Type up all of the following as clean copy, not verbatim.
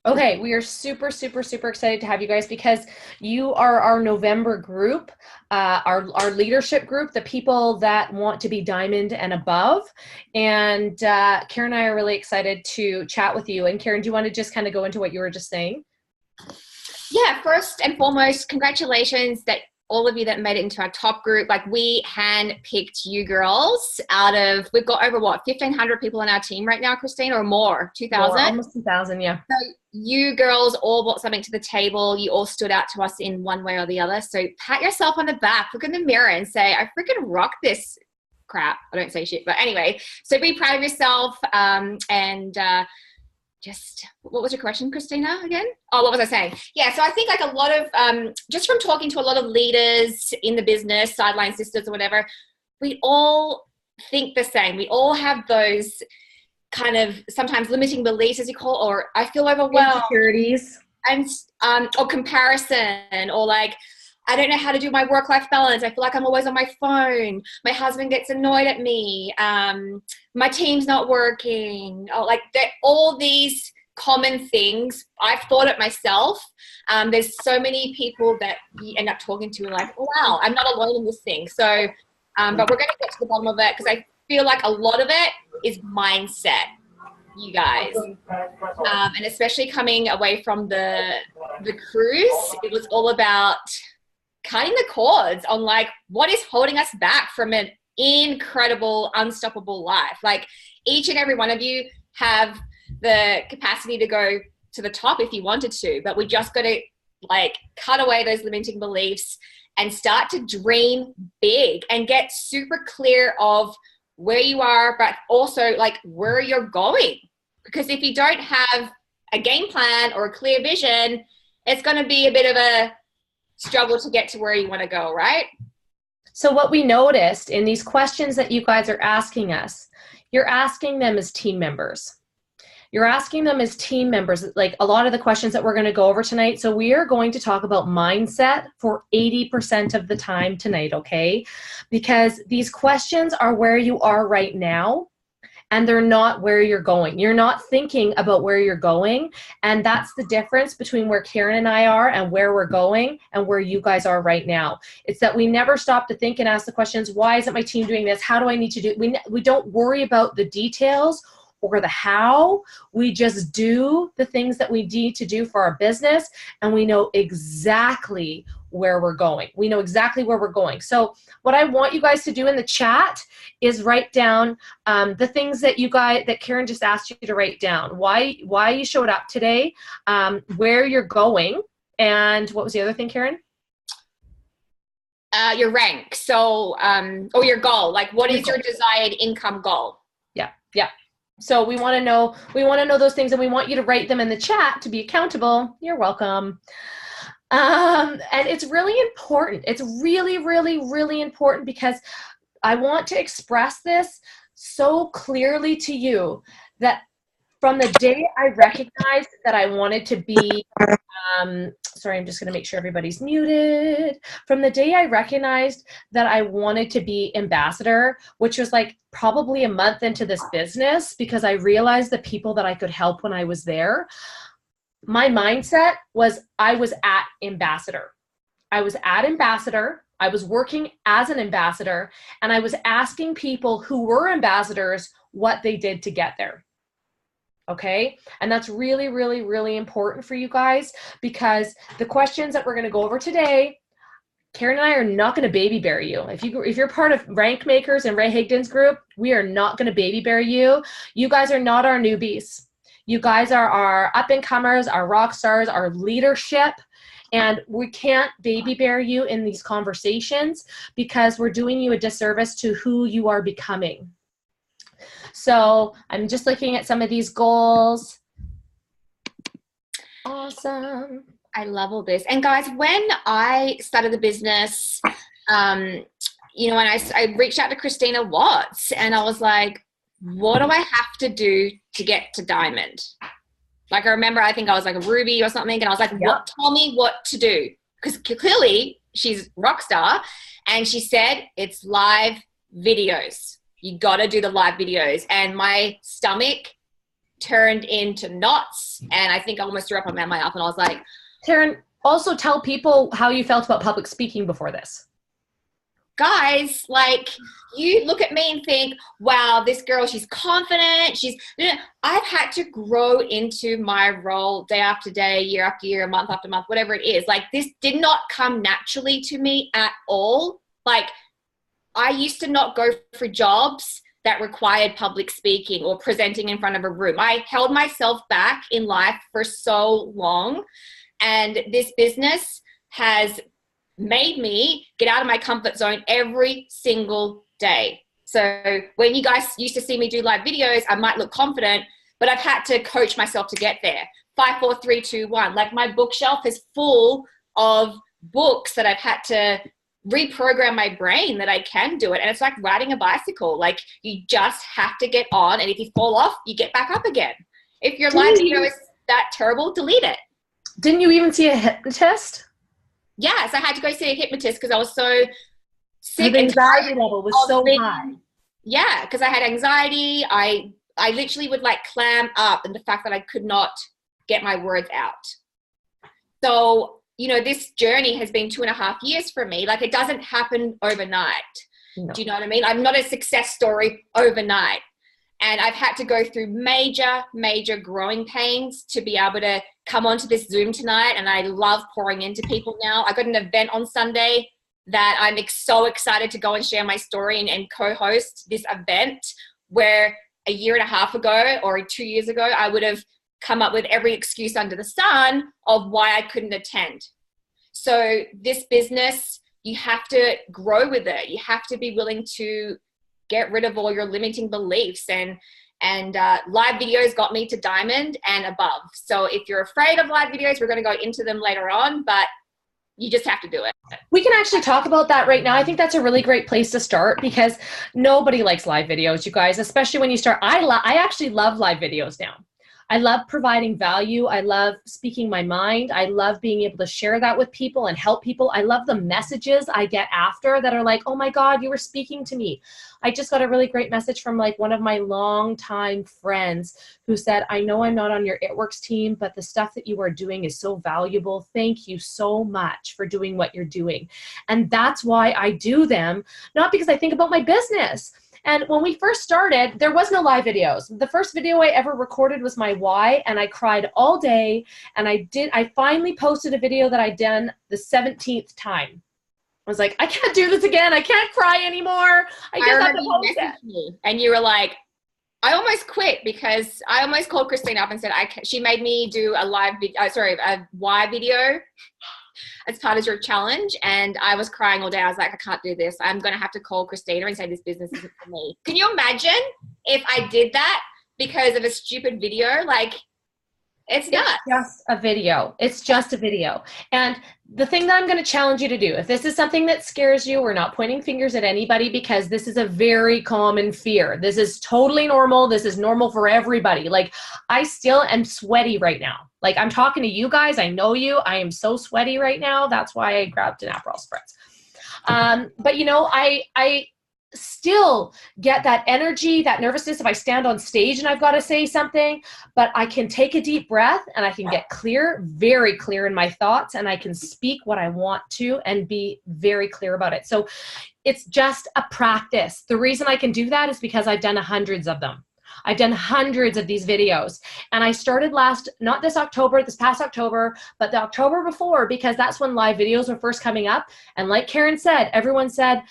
Okay, we are super, super, super excited to have you guys because you are our November group, our leadership group, the people that want to be diamond and above. And Karen and I are really excited to chat with you. And Karen, do you want to just kind of go into what you were just saying? Yeah, first and foremost, congratulations that all of you that made it into our top group. Like, we hand-picked you girls out of, we've got over what, 1,500 people on our team right now, Christine, or more, More, 2,000? almost 2,000, yeah. So you girls all brought something to the table. You all stood out to us in one way or the other. So pat yourself on the back, look in the mirror and say, I freaking rock this crap. I don't say shit, but anyway, so be proud of yourself. Just, what was your question, Christina, again? Oh, what was I saying? Yeah, so I think like a lot of, just from talking to a lot of leaders in the business, sideline sisters or whatever, we all think the same. We all have those kind of sometimes limiting beliefs, as you call, or I feel overwhelmed. Insecurities. And, or comparison, or like, I don't know how to do my work-life balance. I feel like I'm always on my phone. My husband gets annoyed at me. My team's not working. Oh, like all these common things. I've thought it myself. There's so many people that you end up talking to like, oh, wow, I'm not alone in this thing. So, but we're going to get to the bottom of it because I feel like a lot of it is mindset, you guys. And especially coming away from the cruise, it was all about cutting the cords on like what is holding us back from an incredible, unstoppable life. Like, each and every one of you have the capacity to go to the top if you wanted to, but we just got to like cut away those limiting beliefs and start to dream big and get super clear of where you are, but also like where you're going. Because if you don't have a game plan or a clear vision, it's going to be a bit of a struggle to get to where you want to go, right? So what we noticed in these questions that you guys are asking us, you're asking them as team members. You're asking them as team members, like a lot of the questions that we're going to go over tonight. So we are going to talk about mindset for 80% of the time tonight, okay? Because these questions are where you are right now, and they're not where you're going. You're not thinking about where you're going, and that's the difference between where Karen and I are and where we're going and where you guys are right now. It's that we never stop to think and ask the questions, why isn't my team doing this? How do I need to do it? We don't worry about the details or the how. We just do the things that we need to do for our business, and we know exactly where we're going. We know exactly where we're going. So what I want you guys to do in the chat is write down the things that that Karen just asked you to write down. Why you showed up today, where you're going, and what was the other thing, Karen? Your rank. So, or your goal. Like, what is your desired income goal? Yeah, yeah. So we want to know those things, and we want you to write them in the chat to be accountable. You're welcome. And it's really important. It's really, really, really important because I want to express this so clearly to you that from the day I recognized that I wanted to be, sorry, I'm just going to make sure everybody's muted. From the day I recognized that I wanted to be ambassador, which was like probably a month into this business, because I realized the people that I could help when I was there, my mindset was I was at ambassador. I was at ambassador. I was working as an ambassador, and I was asking people who were ambassadors what they did to get there. Okay? And that's really, really, really important for you guys, because the questions that we're going to go over today, Karen and I are not going to baby bear you. If you're part of Rank Makers and Ray Higdon's group, we are not going to baby bear you. You guys are not our newbies. You guys are our up-and-comers, our rock stars, our leadership, and we can't baby bear you in these conversations because we're doing you a disservice to who you are becoming. So I'm just looking at some of these goals. Awesome. I love all this. And guys, when I started the business, you know, and I reached out to Christina Watts, and I was like, what do I have to do to get to diamond? Like, I remember, I think I was like a ruby or something, and I was like, what? Tell me what to do. Because clearly she's rock star, and she said it's live videos. You got to do the live videos. And my stomach turned into knots. And I think I almost threw up on my mouth, and I was like, Taryn, also tell people how you felt about public speaking before this. guys, like, you look at me and think, wow, this girl, she's confident. I've had to grow into my role day after day, year after year, month after month, whatever it is. Like, this did not come naturally to me at all. Like, I used to not go for jobs that required public speaking or presenting in front of a room. I held myself back in life for so long, and this business has made me get out of my comfort zone every single day. So when you guys used to see me do live videos, I might look confident, but I've had to coach myself to get there. 5, 4, 3, 2, 1. Like, my bookshelf is full of books that I've had to reprogram my brain that I can do it. And it's like riding a bicycle. Like, you just have to get on, and if you fall off, you get back up again. If your live video is that terrible, delete it. Didn't you even see a hypnotist? Yes, I had to go see a hypnotist because I was so sick. The anxiety level was so high. Yeah, because I had anxiety. I literally would like clam up, and the fact that I could not get my words out. So, you know, this journey has been 2.5 years for me. Like, it doesn't happen overnight. No. Do you know what I mean? I'm not a success story overnight. And I've had to go through major, major growing pains to be able to come onto this Zoom tonight. And I love pouring into people now. I got an event on Sunday that I'm so excited to go and share my story and co-host this event, where a year and a half ago or 2 years ago, I would have come up with every excuse under the sun of why I couldn't attend. So this business, you have to grow with it. You have to be willing to get rid of all your limiting beliefs, and live videos got me to diamond and above. So if you're afraid of live videos, we're going to go into them later on, but you just have to do it. We can actually talk about that right now. I think that's a really great place to start, because nobody likes live videos, you guys, especially when you start. I actually love live videos now. I love providing value. I love speaking my mind. I love being able to share that with people and help people. I love the messages I get after that are like, oh my God, you were speaking to me. I just got a really great message from like one of my longtime friends who said, I know I'm not on your It Works team, but the stuff that you are doing is so valuable. Thank you so much for doing what you're doing. And that's why I do them, not because I think about my business. And when we first started, there was no live videos. The first video I ever recorded was my why, and I cried all day. And I finally posted a video that I'd done the 17th time. I was like, I can't do this again. I can't cry anymore. I just have to post it. And you were like, I almost quit, because I almost called Christina up and said, she made me do a why video as part of your challenge, and I was crying all day. I was like, I can't do this. I'm going to have to call Christina and say this business isn't for me. Can you imagine if I did that because of a stupid video? Like, it's nuts. It's just a video. It's just a video. And the thing that I'm going to challenge you to do, if this is something that scares you, we're not pointing fingers at anybody, because this is a very common fear. This is totally normal. This is normal for everybody. Like, I still am sweaty right now. Like, I'm talking to you guys. I know you. I am so sweaty right now. That's why I grabbed an Aperol Spritz. But you know, I still get that energy, that nervousness if I stand on stage and I've got to say something, but I can take a deep breath and I can get clear, very clear in my thoughts, and I can speak what I want to and be very clear about it. So it's just a practice. The reason I can do that is because I've done hundreds of them. I've done hundreds of these videos, and I started not this past October, but the October before, because that's when live videos were first coming up. And like Karen said, everyone said,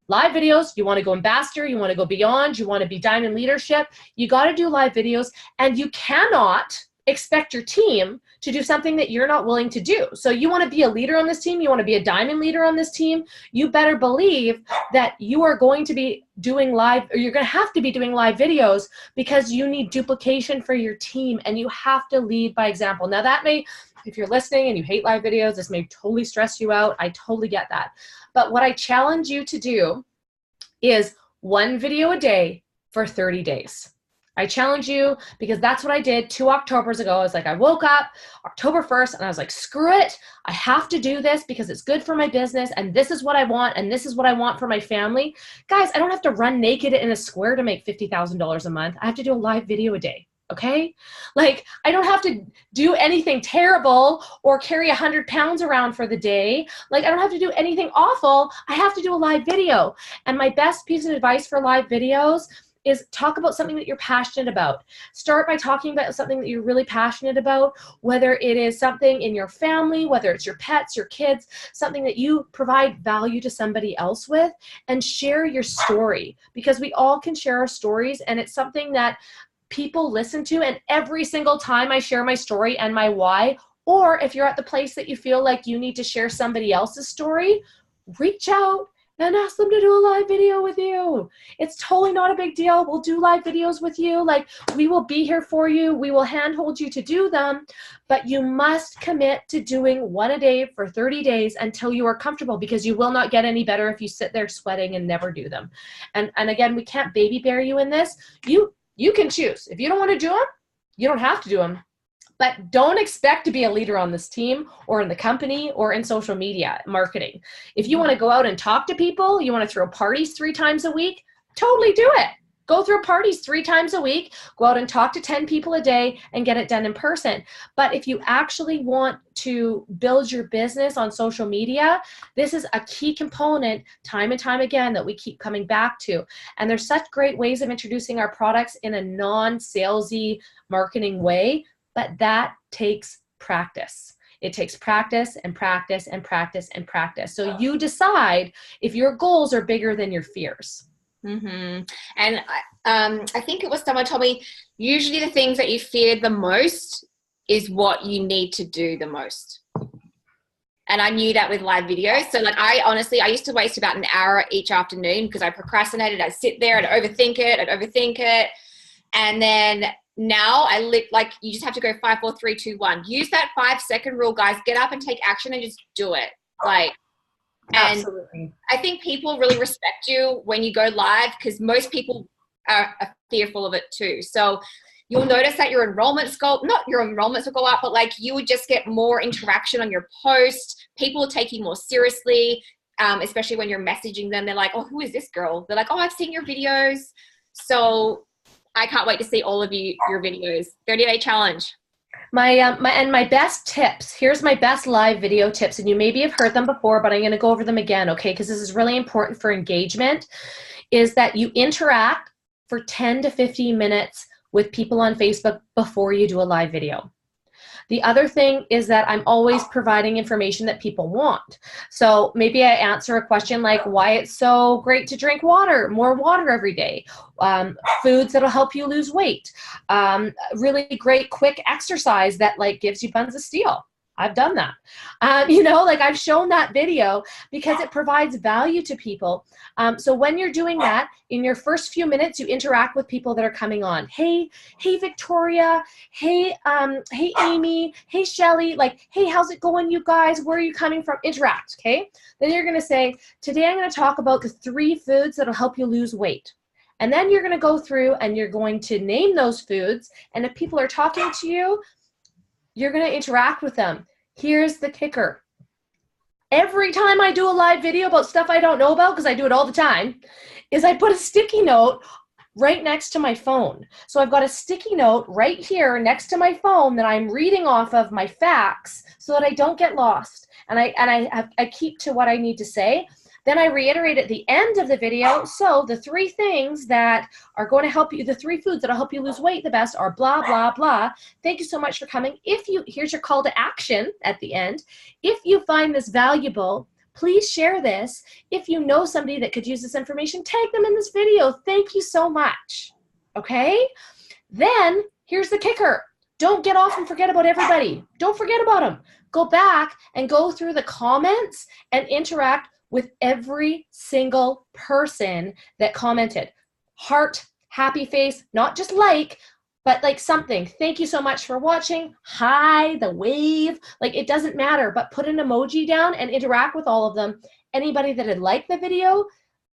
live videos, you want to go ambassador, you want to go beyond, you want to be diamond leadership, you got to do live videos, and you cannot expect your team to do something that you're not willing to do. So you want to be a leader on this team, you want to be a diamond leader on this team, you better believe that you are going to be doing live, or you're going to have to be doing live videos, because you need duplication for your team, and you have to lead by example. Now that may, if you're listening and you hate live videos, this may totally stress you out. I totally get that. But what I challenge you to do is 1 video a day for 30 days. I challenge you, because that's what I did 2 Octobers ago. I was like, I woke up October 1st and I was like, screw it. I have to do this because it's good for my business, and this is what I want, and this is what I want for my family. Guys, I don't have to run naked in a square to make $50,000 a month. I have to do a live video a day. Okay? Like, I don't have to do anything terrible or carry 100 pounds around for the day. Like, I don't have to do anything awful. I have to do a live video. And my best piece of advice for live videos is talk about something that you're passionate about. Start by talking about something that you're really passionate about, whether it is something in your family, whether it's your pets, your kids, something that you provide value to somebody else with, and share your story, because we all can share our stories, and it's something that people listen to. And every single time I share my story and my why, or if you're at the place that you feel like you need to share somebody else's story, reach out and ask them to do a live video with you. It's totally not a big deal. We'll do live videos with you. Like, we will be here for you. We will handhold you to do them, but you must commit to doing one a day for 30 days until you are comfortable, because you will not get any better if you sit there sweating and never do them. And again, we can't baby bear you in this. You can choose. If you don't want to do them, you don't have to do them. But don't expect to be a leader on this team or in the company or in social media marketing. If you want to go out and talk to people, you want to throw parties 3 times a week, totally do it. Go throw parties 3 times a week, go out and talk to 10 people a day and get it done in person. But if you actually want to build your business on social media, this is a key component time and time again that we keep coming back to. And there's such great ways of introducing our products in a non-salesy marketing way, but that takes practice. It takes practice and practice and practice and practice. So you decide if your goals are bigger than your fears. Mm-hmm. And I think it was someone told me, usually the things that you fear the most is what you need to do the most. And I knew that with live videos. So like, I used to waste about an hour each afternoon because I procrastinated. I'd sit there and overthink it. And then now I live like, you just have to go 5, 4, 3, 2, 1. Use that 5-second rule, guys. Get up and take action and just do it. Like, and absolutely. I think people really respect you when you go live, because most people are fearful of it too. So you'll notice that your enrollments will go up, but like you would just get more interaction on your post. People will take you more seriously, especially when you're messaging them. They're like, oh, who is this girl? They're like, oh, I've seen your videos. So I can't wait to see all of your videos. 30-day challenge. My best tips, here's my best live video tips, and you maybe have heard them before, but I'm going to go over them again, okay, because this is really important for engagement, is that you interact for 10 to 15 minutes with people on Facebook before you do a live video. The other thing is that I'm always providing information that people want. So maybe I answer a question like why it's so great to drink water, more water every day, foods that'll help you lose weight, really great quick exercise that like gives you buns of steel. I've done that. Like I've shown that video because it provides value to people. So when you're doing that, in your first few minutes, you interact with people that are coming on. Hey, Victoria. Hey, Amy. Hey, Shelly. Like, hey, how's it going, you guys? Where are you coming from? Interact, okay? Then you're going to say, today I'm going to talk about the 3 foods that'll help you lose weight. And then you're going to go through and you're going to name those foods. And if people are talking to you, you're going to interact with them. Here's the kicker. Every time I do a live video about stuff I don't know about, because I do it all the time, is I put a sticky note right next to my phone. So I've got a sticky note right here next to my phone that I'm reading off of my facts so that I don't get lost. And I keep to what I need to say. Then I reiterate at the end of the video, so the 3 things that are going to help you, the 3 foods that will help you lose weight the best are blah, blah, blah. Thank you so much for coming. Here's your call to action at the end. If you find this valuable, please share this. If you know somebody that could use this information, tag them in this video. Thank you so much. Okay? Then here's the kicker. Don't get off and forget about everybody. Don't forget about them. Go back and go through the comments and interact with every single person that commented. Heart, happy face, not just like, but like something. Thank you so much for watching. Hi, the wave. Like it doesn't matter, but put an emoji down and interact with all of them. Anybody that had liked the video,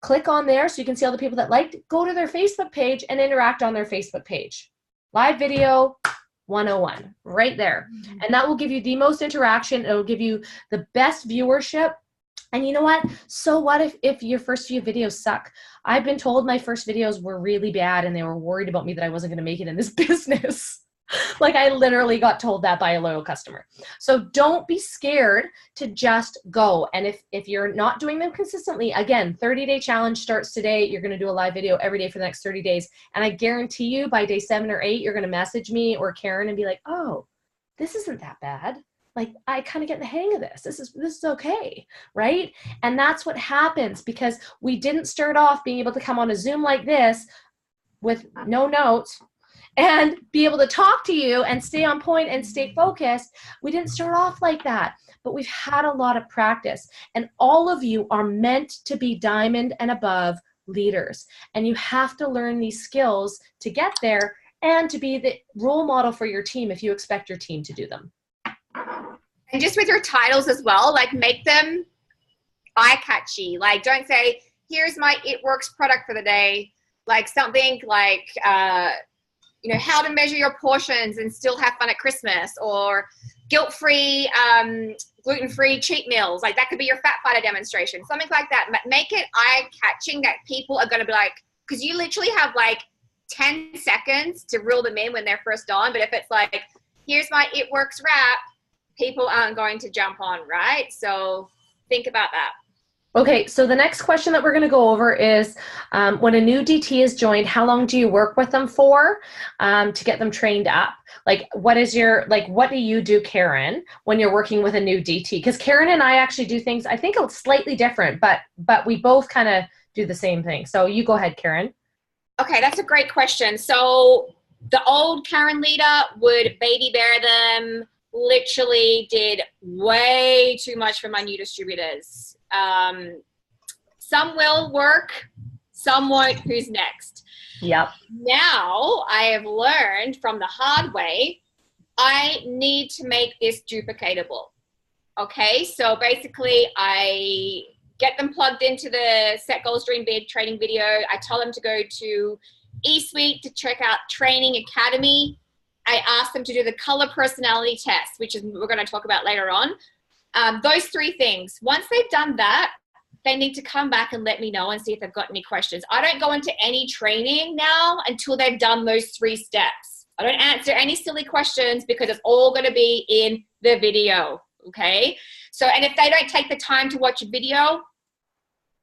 click on there so you can see all the people that liked. Go to their Facebook page and interact on their Facebook page. Live video 101 right there. And that will give you the most interaction. It will give you the best viewership. And you know what? So what if your first few videos suck? I've been told my first videos were really bad and they were worried about me that I wasn't going to make it in this business. Like I literally got told that by a loyal customer. So don't be scared to just go. And if you're not doing them consistently, again, 30-day challenge starts today. You're going to do a live video every day for the next 30 days. And I guarantee you by day 7 or 8, you're going to message me or Karen and be like, oh, this isn't that bad. Like I kind of get the hang of this. This is okay, right? And that's what happens because we didn't start off being able to come on a Zoom like this with no notes and be able to talk to you and stay on point and stay focused. We didn't start off like that, but we've had a lot of practice. And all of you are meant to be diamond and above leaders. And you have to learn these skills to get there and to be the role model for your team if you expect your team to do them. And just with your titles as well, like make them eye-catchy. Like don't say, here's my It Works product for the day. Like something like, you know, how to measure your portions and still have fun at Christmas, or guilt-free, gluten-free cheat meals. Like that could be your fat fighter demonstration, something like that. Make it eye-catching that people are going to be like, because you literally have like 10 seconds to reel them in when they're first on. But if it's like, here's my It Works wrap, people aren't going to jump on, right? So think about that. Okay, so the next question that we're going to go over is when a new DT is joined, how long do you work with them for to get them trained up? Like, what do you do, Karen, when you're working with a new DT? Because Karen and I actually do things, I think it's slightly different, but we both kind of do the same thing. So you go ahead, Karen. Okay, that's a great question. So the old Karen leader would baby bear them, literally did way too much for my new distributors. Some will work, some won't. Who's next? Yep. Now I have learned from the hard way, I need to make this duplicatable. Okay, so basically I get them plugged into the Set Goals Dream Big training video. I tell them to go to eSuite to check out Training Academy. I asked them to do the color personality test, which is we're going to talk about later on. Those 3 things. Once they've done that, they need to come back and let me know and see if they've got any questions. I don't go into any training now until they've done those 3 steps. I don't answer any silly questions because it's all going to be in the video. Okay. So, and if they don't take the time to watch a video,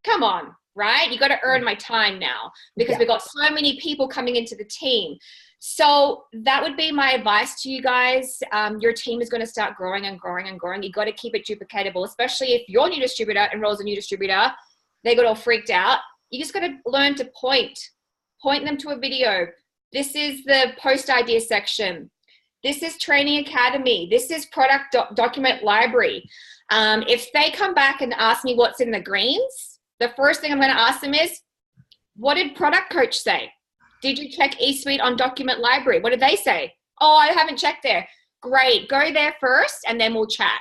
come on, right? You got to earn my time now because we've got so many people coming into the team. So that would be my advice to you guys. Your team is going to start growing and growing and growing. You got to keep it duplicatable, especially if your new distributor enrolls a new distributor. They got all freaked out. You just got to learn to point them to a video. This is the post idea section. This is Training Academy. This is product document library. If they come back and ask me what's in the greens, the first thing I'm going to ask them is, what did product coach say? Did you check eSuite on document library? What did they say? Oh, I haven't checked there. Great. Go there first and then we'll chat.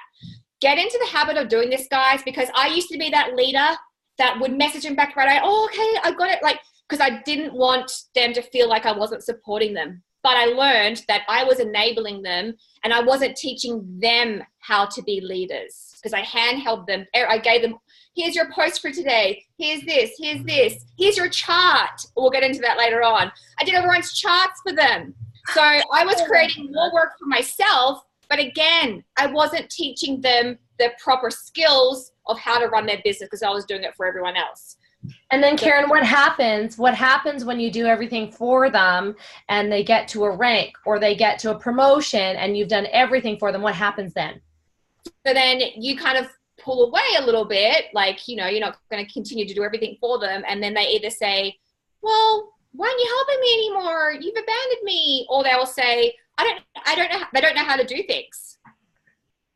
Get into the habit of doing this, guys, because I used to be that leader that would message them back right away. Oh, okay, I got it. Like, because I didn't want them to feel like I wasn't supporting them. But I learned that I was enabling them and I wasn't teaching them how to be leaders because I handheld them. I gave them, here's your post for today. Here's this. Here's your chart. We'll get into that later on. I did everyone's charts for them. So I was creating more work for myself. But again, I wasn't teaching them the proper skills of how to run their business because I was doing it for everyone else. And then Karen, what happens when you do everything for them and they get to a rank or they get to a promotion and you've done everything for them? What happens then? So then you kind of pull away a little bit, like, you know, you're not going to continue to do everything for them. And then they either say, well, why aren't you helping me anymore? You've abandoned me. Or they will say, I don't know how to do things.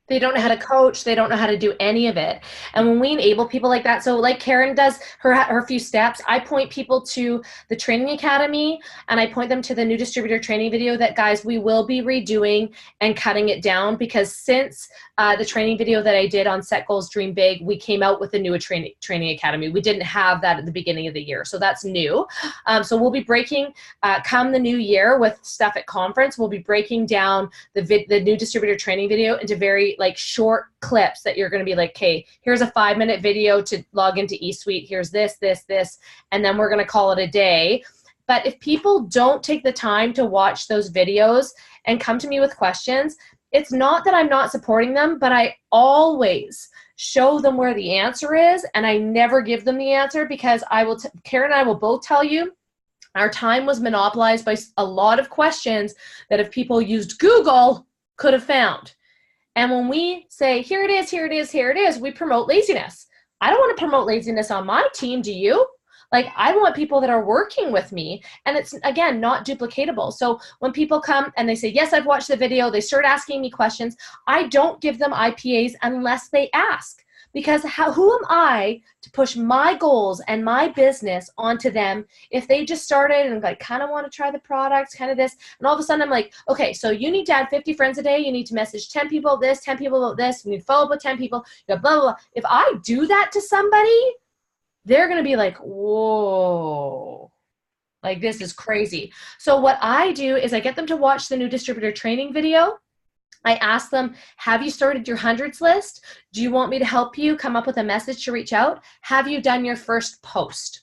They don't know how to coach. They don't know how to do any of it. And when we enable people like that, so like Karen does her few steps, I point people to the Training Academy and I point them to the new distributor training video that, guys, we will be redoing and cutting it down because since the training video that I did on Set Goals, Dream Big, we came out with a new Training Academy. We didn't have that at the beginning of the year. So that's new. So we'll be breaking, come the new year with stuff at conference, we'll be breaking down the new distributor training video into very create like short clips that you're going to be like, okay, here's a 5-minute video to log into eSuite. Here's this, and then we're going to call it a day. But if people don't take the time to watch those videos and come to me with questions, it's not that I'm not supporting them, but I always show them where the answer is, and I never give them the answer, because Karen and I will both tell you, our time was monopolized by a lot of questions that if people used Google, could have found. And when we say, here it is, here it is, here it is, we promote laziness. I don't want to promote laziness on my team, do you? Like, I want people that are working with me, and it's, again, not duplicatable. So when people come and they say, yes, I've watched the video, they start asking me questions, I don't give them IPAs unless they ask. Because who am I to push my goals and my business onto them if they just started and like kind of want to try the products, kind of this, and all of a sudden I'm like, okay, so you need to add 50 friends a day, you need to message 10 people this, 10 people about this, you need to follow up with 10 people, blah, blah, blah. If I do that to somebody, they're going to be like, whoa, like this is crazy. So what I do is I get them to watch the new distributor training video. I ask them, have you started your hundreds list? Do you want me to help you come up with a message to reach out? Have you done your first post?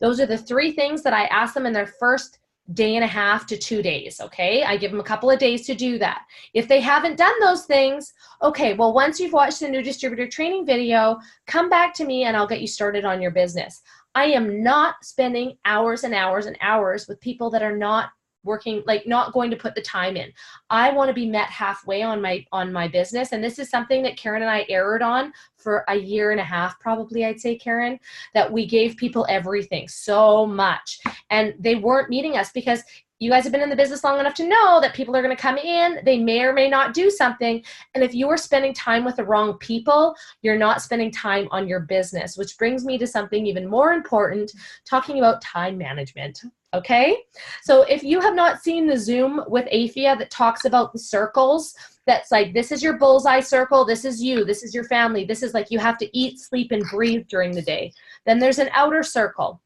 Those are the 3 things that I ask them in their first day and a half to 2 days, okay? I give them a couple of days to do that. If they haven't done those things, okay, well, once you've watched the new distributor training video, come back to me and I'll get you started on your business. I am not spending hours and hours and hours with people that are not working, like not going to put the time in. I want to be met halfway on my business. And this is something that Karen and I erred on for a year and a half, probably, I'd say, Karen, that we gave people everything so much. And they weren't meeting us, because you guys have been in the business long enough to know that people are going to come in, they may or may not do something. And if you are spending time with the wrong people, you're not spending time on your business, which brings me to something even more important, talking about time management. Okay, so if you have not seen the Zoom with Afia that talks about the circles, that's like, this is your bullseye circle, this is you, this is your family, this is like you have to eat, sleep, and breathe during the day. Then there's an outer circle.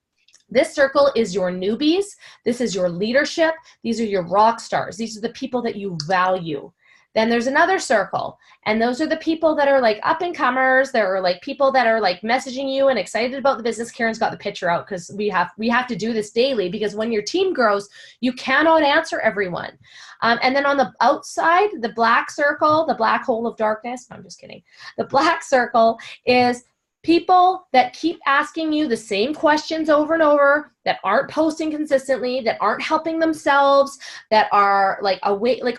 This circle is your newbies. This is your leadership. These are your rock stars. These are the people that you value. Then there's another circle, and those are the people that are like up and comers. There are like people that are like messaging you and excited about the business. Karen's got the picture out because we have to do this daily, because when your team grows, you cannot answer everyone. And then on the outside, the black circle, the black hole of darkness, no, I'm just kidding. The black circle is people that keep asking you the same questions over and over, that aren't posting consistently, that aren't helping themselves, that are like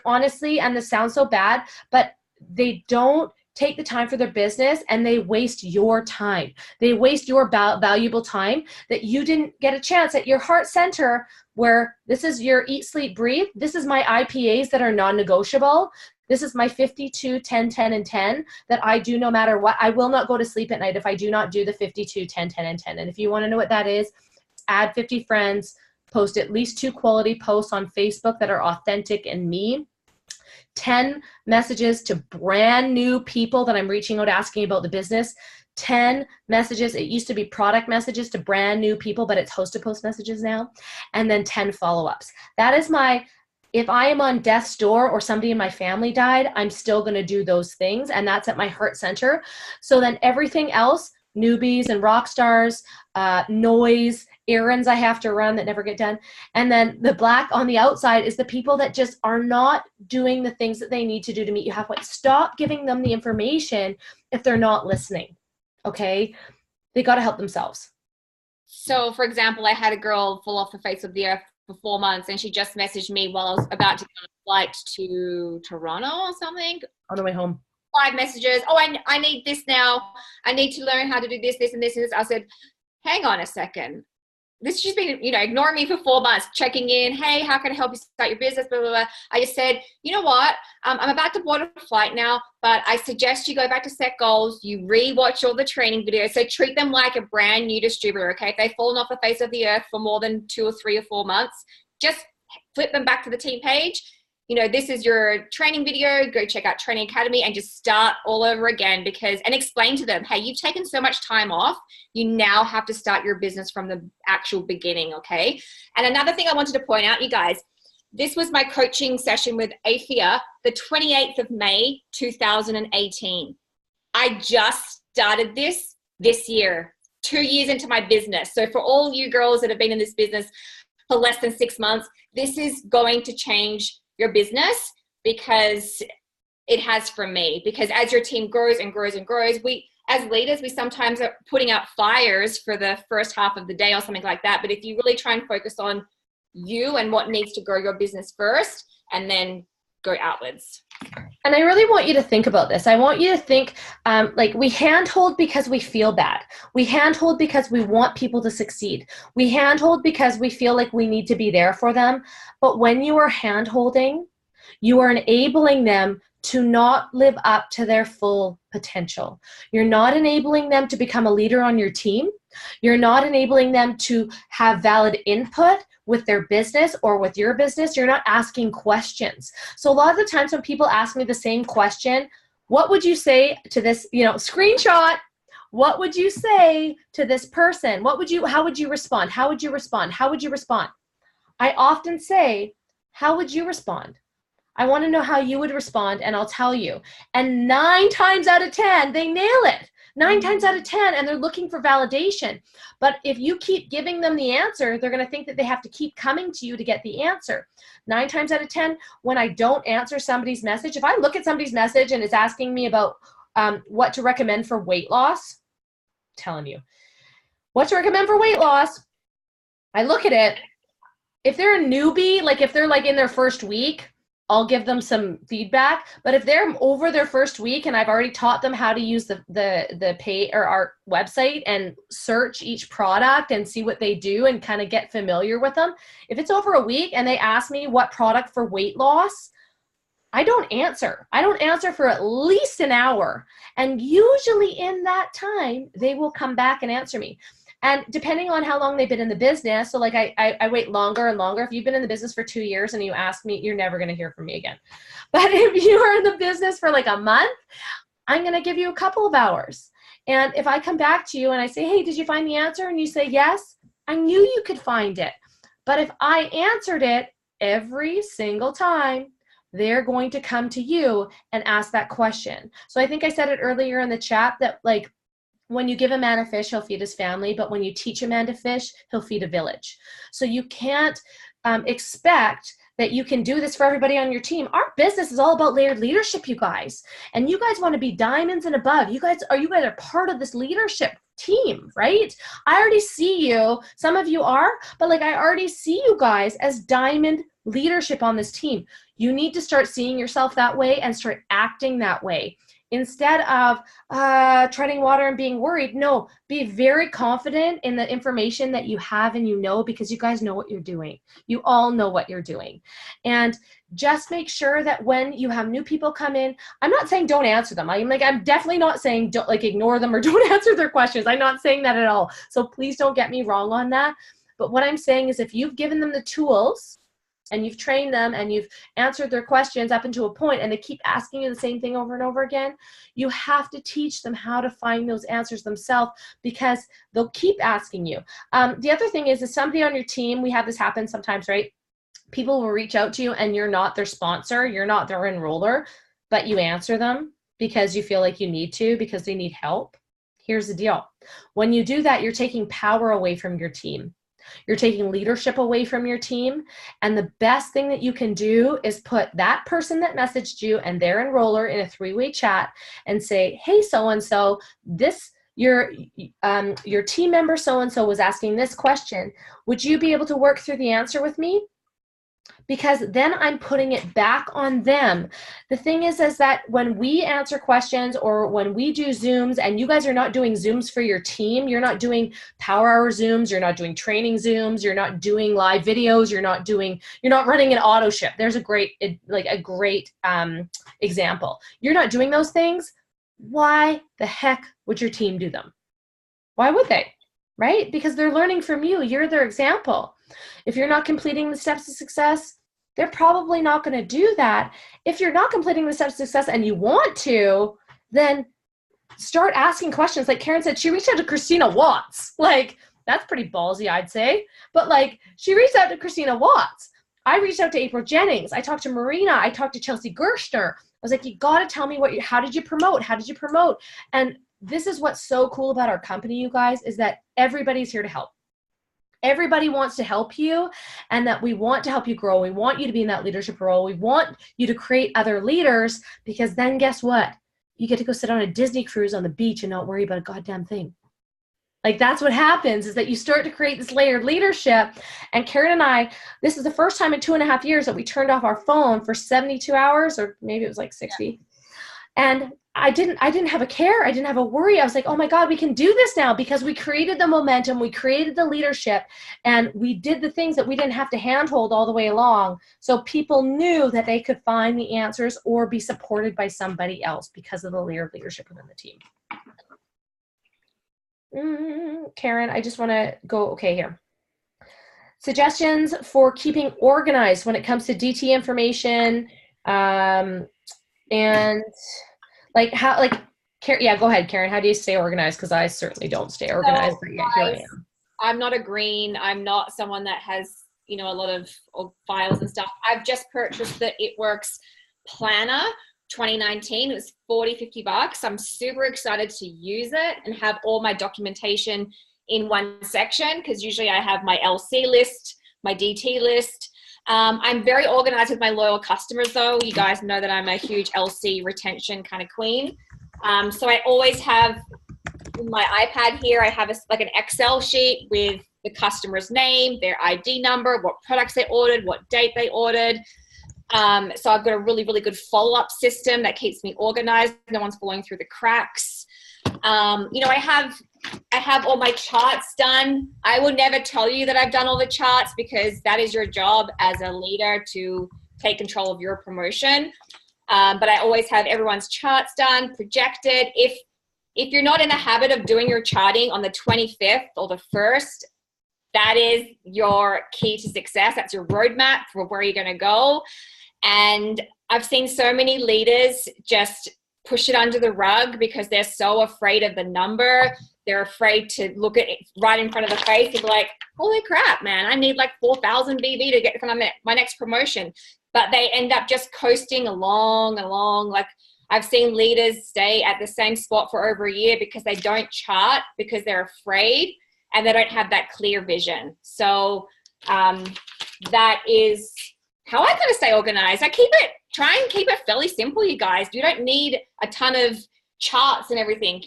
honestly, and this sounds so bad, but they don't take the time for their business, and they waste your time. They waste your valuable time that you didn't get a chance at your heart center, where this is your eat, sleep, breathe. This is my IPAs that are non-negotiable. This is my 52, 10, 10, and 10 that I do no matter what. I will not go to sleep at night if I do not do the 52, 10, 10, and 10. And if you want to know what that is, add 50 friends, post at least 2 quality posts on Facebook that are authentic and me. 10 messages to brand new people that I'm reaching out asking about the business. 10 messages, it used to be product messages to brand new people, but it's host to post messages now. And then 10 follow-ups. That is my, if I am on death's door or somebody in my family died, I'm still going to do those things. And that's at my heart center. So then everything else, newbies and rock stars, noise, errands I have to run that never get done. And then the black on the outside is the people that just are not doing the things that they need to do to meet you halfway. Stop giving them the information if they're not listening. Okay? They got to help themselves. So, for example, I had a girl fall off the face of the earth for 4 months, and she just messaged me while I was about to go on a flight to Toronto or something. On the way home. 5 messages. Oh, I need this now. I need to learn how to do this, this, and this, and this. I said, hang on a second. She's been, ignoring me for 4 months, checking in. Hey, how can I help you start your business? Blah, blah, blah. I just said, you know what? I'm about to board a flight now, but I suggest you go back to set goals. You re-watch all the training videos. So treat them like a brand new distributor, okay? If they've fallen off the face of the earth for more than 2 or 3 or 4 months, just flip them back to the team page. This is your training video, go check out Training Academy and just start all over again, and explain to them, hey, you've taken so much time off, you now have to start your business from the actual beginning, okay? And another thing I wanted to point out, you guys, this was my coaching session with Athea, the 28th of May, 2018. I just started this year, 2 years into my business. So for all you girls that have been in this business for less than 6 months, this is going to change your business, because it has for me. Because as your team grows and grows and grows, we as leaders, we sometimes are putting out fires for the first half of the day or something like that. But if you really try and focus on you and what needs to grow your business first, and then go outwards. And I really want you to think about this. I want you to think, like, we handhold because we feel bad. We handhold because we want people to succeed. We handhold because we feel like we need to be there for them. But when you are handholding, you are enabling them to not live up to their full potential. You're not enabling them to become a leader on your team. You're not enabling them to have valid input with their business or with your business. You're not asking questions. So a lot of the times when people ask me the same question, what would you say to this, screenshot, what would you say to this person? How would you respond? How would you respond? How would you respond? I often say, how would you respond? I want to know how you would respond, and I'll tell you. And 9 times out of 10, they nail it. 9 times out of 10, and they're looking for validation. But if you keep giving them the answer, they're going to think that they have to keep coming to you to get the answer. 9 times out of 10, when I don't answer somebody's message, if I look at somebody's message and it's asking me about what to recommend for weight loss, I'm telling you, what to recommend for weight loss, I look at it. If they're a newbie, like if they're like in their first week, I'll give them some feedback. But if they're over their first week and I've already taught them how to use the pay or our website and search each product and see what they do and kind of get familiar with them, if it's over a week and they ask me what product for weight loss, I don't answer. I don't answer for at least an hour. And usually in that time, they will come back and answer me. And depending on how long they've been in the business, so like I wait longer and longer. If you've been in the business for 2 years and you ask me, you're never going to hear from me again. But if you are in the business for like a month, I'm going to give you a couple of hours. And if I come back to you and I say, hey, did you find the answer? And you say, yes, I knew you could find it. But if I answered it every single time, they're going to come to you and ask that question. So I think I said it earlier in the chat that like, when you give a man a fish, he'll feed his family. But when you teach a man to fish, he'll feed a village. So you can't expect that you can do this for everybody on your team. Our business is all about layered leadership, you guys. And you guys want to be diamonds and above. You guys are part of this leadership team, right? I already see you. Some of you are, but like I already see you guys as diamond leadership on this team. You need to start seeing yourself that way and start acting that way. Instead of treading water and being worried, no, be very confident in the information that you have and you know, because you guys know what you're doing. You all know what you're doing. And just make sure that when you have new people come in, I'm not saying don't answer them. I'm definitely not saying don't ignore them or don't answer their questions. I'm not saying that at all. So please don't get me wrong on that. But what I'm saying is if you've given them the tools and you've trained them and you've answered their questions up until a point and they keep asking you the same thing over and over again, you have to teach them how to find those answers themselves because they'll keep asking you. The other thing is somebody on your team, we have this happen sometimes, right? People will reach out to you and you're not their sponsor, you're not their enroller, but you answer them because you feel like you need to, because they need help. Here's the deal. When you do that, you're taking power away from your team. You're taking leadership away from your team. And the best thing that you can do is put that person that messaged you and their enroller in a 3-way chat and say, hey, so-and-so, your team member so-and-so was asking this question. Would you be able to work through the answer with me? Because then I'm putting it back on them. The thing is that when we answer questions or when we do Zooms, and you guys are not doing Zooms for your team, you're not doing power hour Zooms, you're not doing training Zooms, you're not doing live videos, you're not running an auto ship. There's a great example. You're not doing those things. Why the heck would your team do them? Why would they? Right? Because they're learning from you. You're their example. If you're not completing the steps to success, they're probably not going to do that. If you're not completing the steps to success and you want to, then start asking questions. Like Karen said, she reached out to Christina Watts. Like, that's pretty ballsy, I'd say. But like, she reached out to Christina Watts. I reached out to April Jennings. I talked to Marina. I talked to Chelsea Gerstner. I was like, you got to tell me how did you promote? How did you promote? And this is what's so cool about our company, you guys, is that everybody's here to help. Everybody wants to help you, and that we want to help you grow. We want you to be in that leadership role. We want you to create other leaders, because then guess what? You get to go sit on a Disney cruise on the beach and not worry about a goddamn thing. Like, that's what happens, is that you start to create this layered leadership. And Karen and I, this is the first time in 2.5 years that we turned off our phone for 72 hours, or maybe it was like 60. Yeah. And I didn't have a care. I didn't have a worry. I was like, oh my God, we can do this now, because we created the momentum, we created the leadership, and we did the things that we didn't have to handhold all the way along. So people knew that they could find the answers or be supported by somebody else because of the layered leadership within the team. Karen, I just want to go, okay, here. Suggestions for keeping organized when it comes to DT information, and like how, like, yeah, go ahead, Karen. How do you stay organized? Because I certainly don't stay organized, but yet here I am. I'm not a green. I'm not someone that has, a lot of files and stuff. I've just purchased the It Works Planner 2019. It was $40-$50. I'm super excited to use it and have all my documentation in one section, because usually I have my LC list, my DT list. I'm very organized with my loyal customers, though. You guys know that I'm a huge LC retention kind of queen. So I always have my iPad here. I have like an Excel sheet with the customer's name, their ID number, what products they ordered, what date they ordered. So I've got a really, really good follow-up system that keeps me organized. No one's falling through the cracks. I have all my charts done. I will never tell you that I've done all the charts, because that is your job as a leader to take control of your promotion. But I always have everyone's charts done, projected. If you're not in the habit of doing your charting on the 25th or the 1st, that is your key to success. That's your roadmap for where you're going to go. And I've seen so many leaders just push it under the rug because they're so afraid of the number. They're afraid to look at it right in front of the face and be like, holy crap, man, I need like 4,000 BV to get in front of my next promotion. But they end up just coasting along. Like, I've seen leaders stay at the same spot for over a year because they don't chart, because they're afraid and they don't have that clear vision. So that is how I kind of stay organized. Try and keep it fairly simple, you guys. You don't need a ton of charts and everything.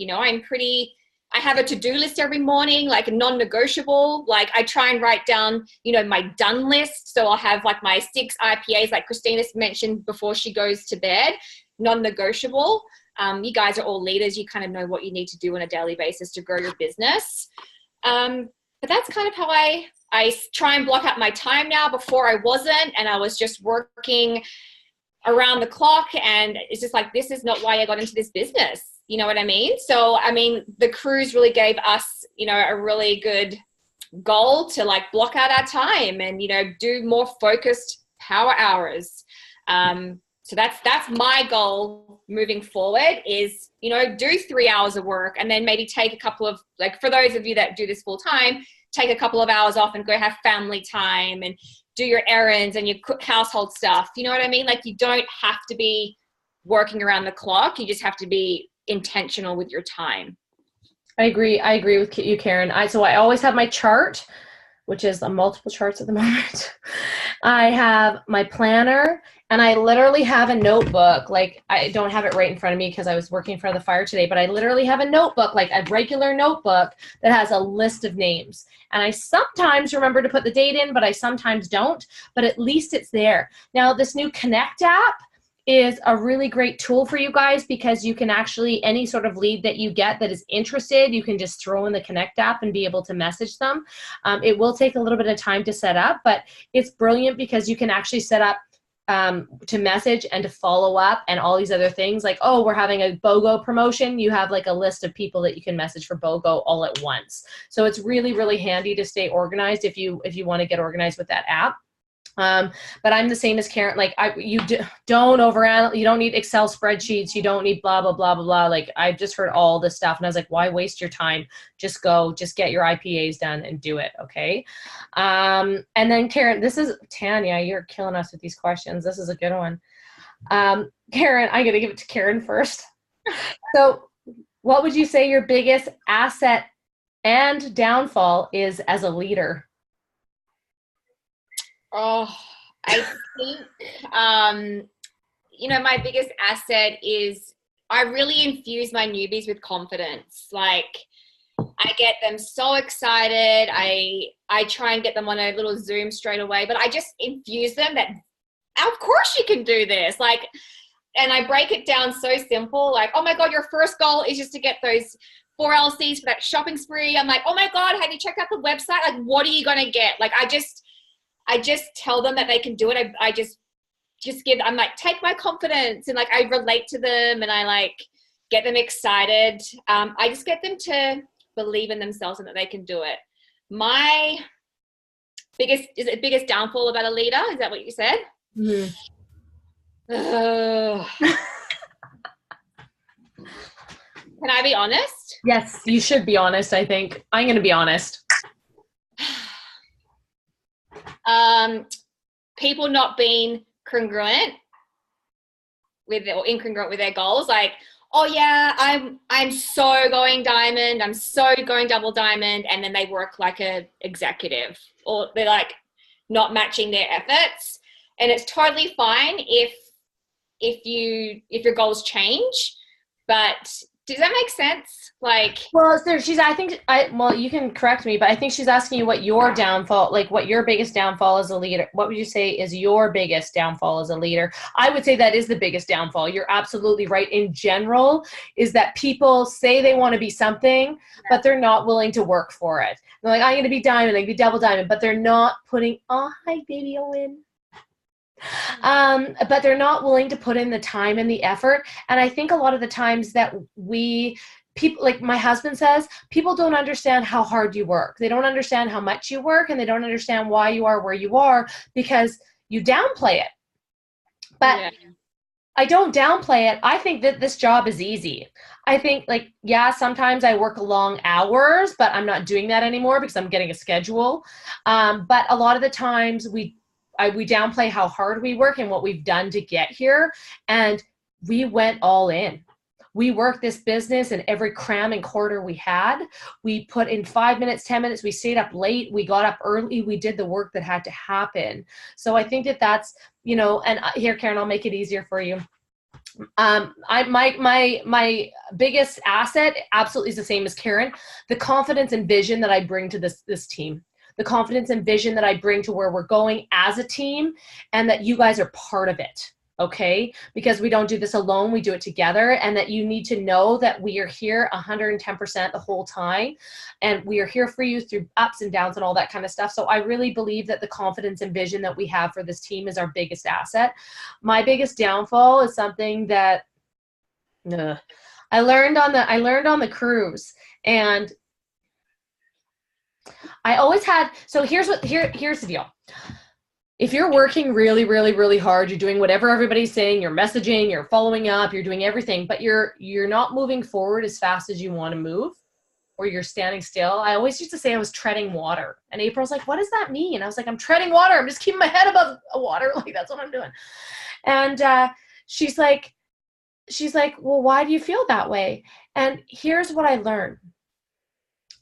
I have a to-do list every morning, like a non-negotiable. Like, I try and write down, my done list. So I'll have like my 6 IPAs, like Christina mentioned before she goes to bed, non-negotiable. You guys are all leaders. You kind of know what you need to do on a daily basis to grow your business. But that's kind of how I try and block out my time now. Before I wasn't, and I was just working around the clock, and it's just like, this is not why I got into this business. You know what I mean? So, the cruise really gave us, a really good goal to like block out our time and, do more focused power hours. So that's my goal moving forward is, do 3 hours of work and then maybe take a couple of, like, for those of you that do this full time, take a couple of hours off and go have family time and do your errands and your household stuff. You know what I mean? Like, you don't have to be working around the clock. You just have to be intentional with your time. I agree with you, Karen. So I always have my chart, which is multiple charts at the moment. I have my planner, and I literally have a notebook. Like, I don't have it right in front of me because I was working for the fire today, but I literally have a notebook, like a regular notebook that has a list of names. And I sometimes remember to put the date in, but I sometimes don't, but at least it's there. Now, this new Connect app is a really great tool for you guys, because you can actually, any sort of lead that you get that is interested, you can just throw in the Connect app and be able to message them. It will take a little bit of time to set up, but it's brilliant because you can actually set up to message and to follow up and all these other things. Like, oh, we're having a BOGO promotion. You have like a list of people that you can message for BOGO all at once. So it's really, really handy to stay organized if you want to get organized with that app. But I'm the same as Karen. Like don't overanalyze. You don't need Excel spreadsheets. You don't need blah, blah, blah, blah, blah. Like I've just heard all this stuff and I was like, why waste your time? Just go, just get your IPAs done and do it. Okay. And then Karen, this is Tanya, you're killing us with these questions. This is a good one. Karen, I'm going to give it to Karen first. So what would you say your biggest asset and downfall is as a leader? Oh, I think, my biggest asset is I really infuse my newbies with confidence. Like I get them so excited. I try and get them on a little Zoom straight away, but I just infuse them that, of course you can do this. Like, and I break it down so simple. Like, oh my God, your first goal is just to get those 4 LCs for that shopping spree. I'm like, oh my God, have you checked out the website? Like, what are you going to get? Like, I just tell them that they can do it. I just I'm like, take my confidence, and like, I relate to them and I like get them excited. I just get them to believe in themselves and that they can do it. My biggest downfall about a leader, is that what you said? Mm-hmm. Can I be honest? Yes, you should be honest. I think I'm going to be honest. People not being congruent with or incongruent with their goals. Like, oh yeah, I'm so going diamond, I'm so going double diamond, and then they work like a executive, or they're like not matching their efforts. And it's totally fine if your goals change, but does that make sense? Like, well, you can correct me, but I think she's asking you what your downfall, like what your biggest downfall as a leader. What would you say is your biggest downfall as a leader? I would say that is the biggest downfall. You're absolutely right. In general, is that people say they want to be something, but they're not willing to work for it. They're like, I'm going to be diamond, I'm going to be double diamond, but they're not putting, oh, hi, baby Owen. But they're not willing to put in the time and the effort. And I think a lot of the times that people, like my husband says, people don't understand how hard you work. They don't understand how much you work, and they don't understand why you are where you are because you downplay it. But I don't downplay it. I think that this job is easy. I think, like, yeah, sometimes I work long hours, but I'm not doing that anymore because I'm getting a schedule. But a lot of the times we downplay how hard we work and what we've done to get here. And we went all in. We worked this business in every cram and quarter we had. We put in 5 minutes, 10 minutes. We stayed up late. We got up early. We did the work that had to happen. So I think that that's, and here, Karen, I'll make it easier for you. My biggest asset absolutely is the same as Karen. The confidence and vision that I bring to this team. The confidence and vision that I bring to where we're going as a team, and that you guys are part of it. Okay, because we don't do this alone, we do it together, and that you need to know that we are here 110% the whole time, and we are here for you through ups and downs and all that kind of stuff. So I really believe that the confidence and vision that we have for this team is our biggest asset. My biggest downfall is something that I learned on the cruise, and I always had. So here's the deal. If you're working really, really, really hard, you're doing whatever everybody's saying, you're messaging, you're following up, you're doing everything, but you're not moving forward as fast as you want to move, or you're standing still. I always used to say I was treading water. And April's like, what does that mean? And I was like, I'm treading water. I'm just keeping my head above water. Like, that's what I'm doing. And she's like, well, why do you feel that way? And here's what I learned.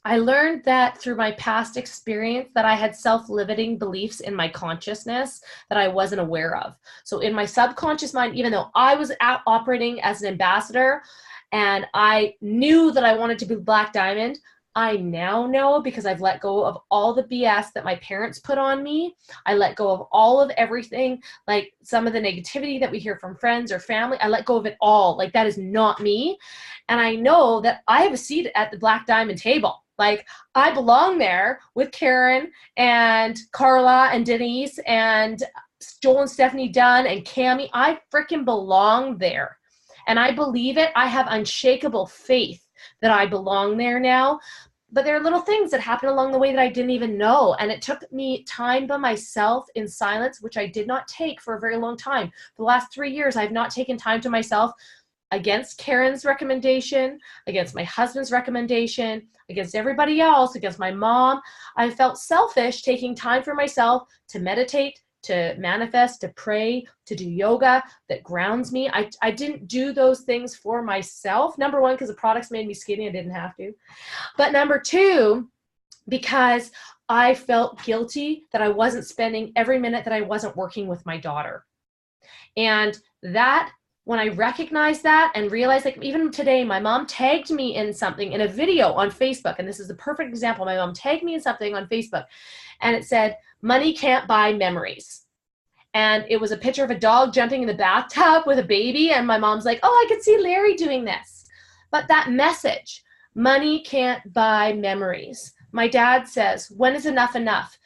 I learned that through my past experience that I had self-limiting beliefs in my consciousness that I wasn't aware of. So in my subconscious mind, even though I was operating as an ambassador and I knew that I wanted to be Black Diamond, I now know, because I've let go of all the BS that my parents put on me. I let go of all of everything, like some of the negativity that we hear from friends or family. I let go of it all. Like, that is not me. And I know that I have a seat at the Black Diamond table. Like, I belong there with Karen and Carla and Denise and Joel and Stephanie Dunn and Cammie. I freaking belong there. And I believe it. I have unshakable faith that I belong there now. But there are little things that happen along the way that I didn't even know. And it took me time by myself in silence, which I did not take for a very long time. For the last 3 years, I've not taken time to myself against Karen's recommendation, against my husband's recommendation, against everybody else, against my mom. I felt selfish taking time for myself to meditate, to manifest, to pray, to do yoga that grounds me. I didn't do those things for myself. Number one, because the products made me skinny. I didn't have to. But number two, because I felt guilty that I wasn't spending every minute that I wasn't working with my daughter. And that, when I recognized that and realized, like even today, my mom tagged me in something in a video on Facebook. And this is the perfect example. My mom tagged me in something on Facebook and it said, money can't buy memories. And it was a picture of a dog jumping in the bathtub with a baby. And my mom's like, oh, I could see Larry doing this. But that message, money can't buy memories. My dad says, when is enough enough?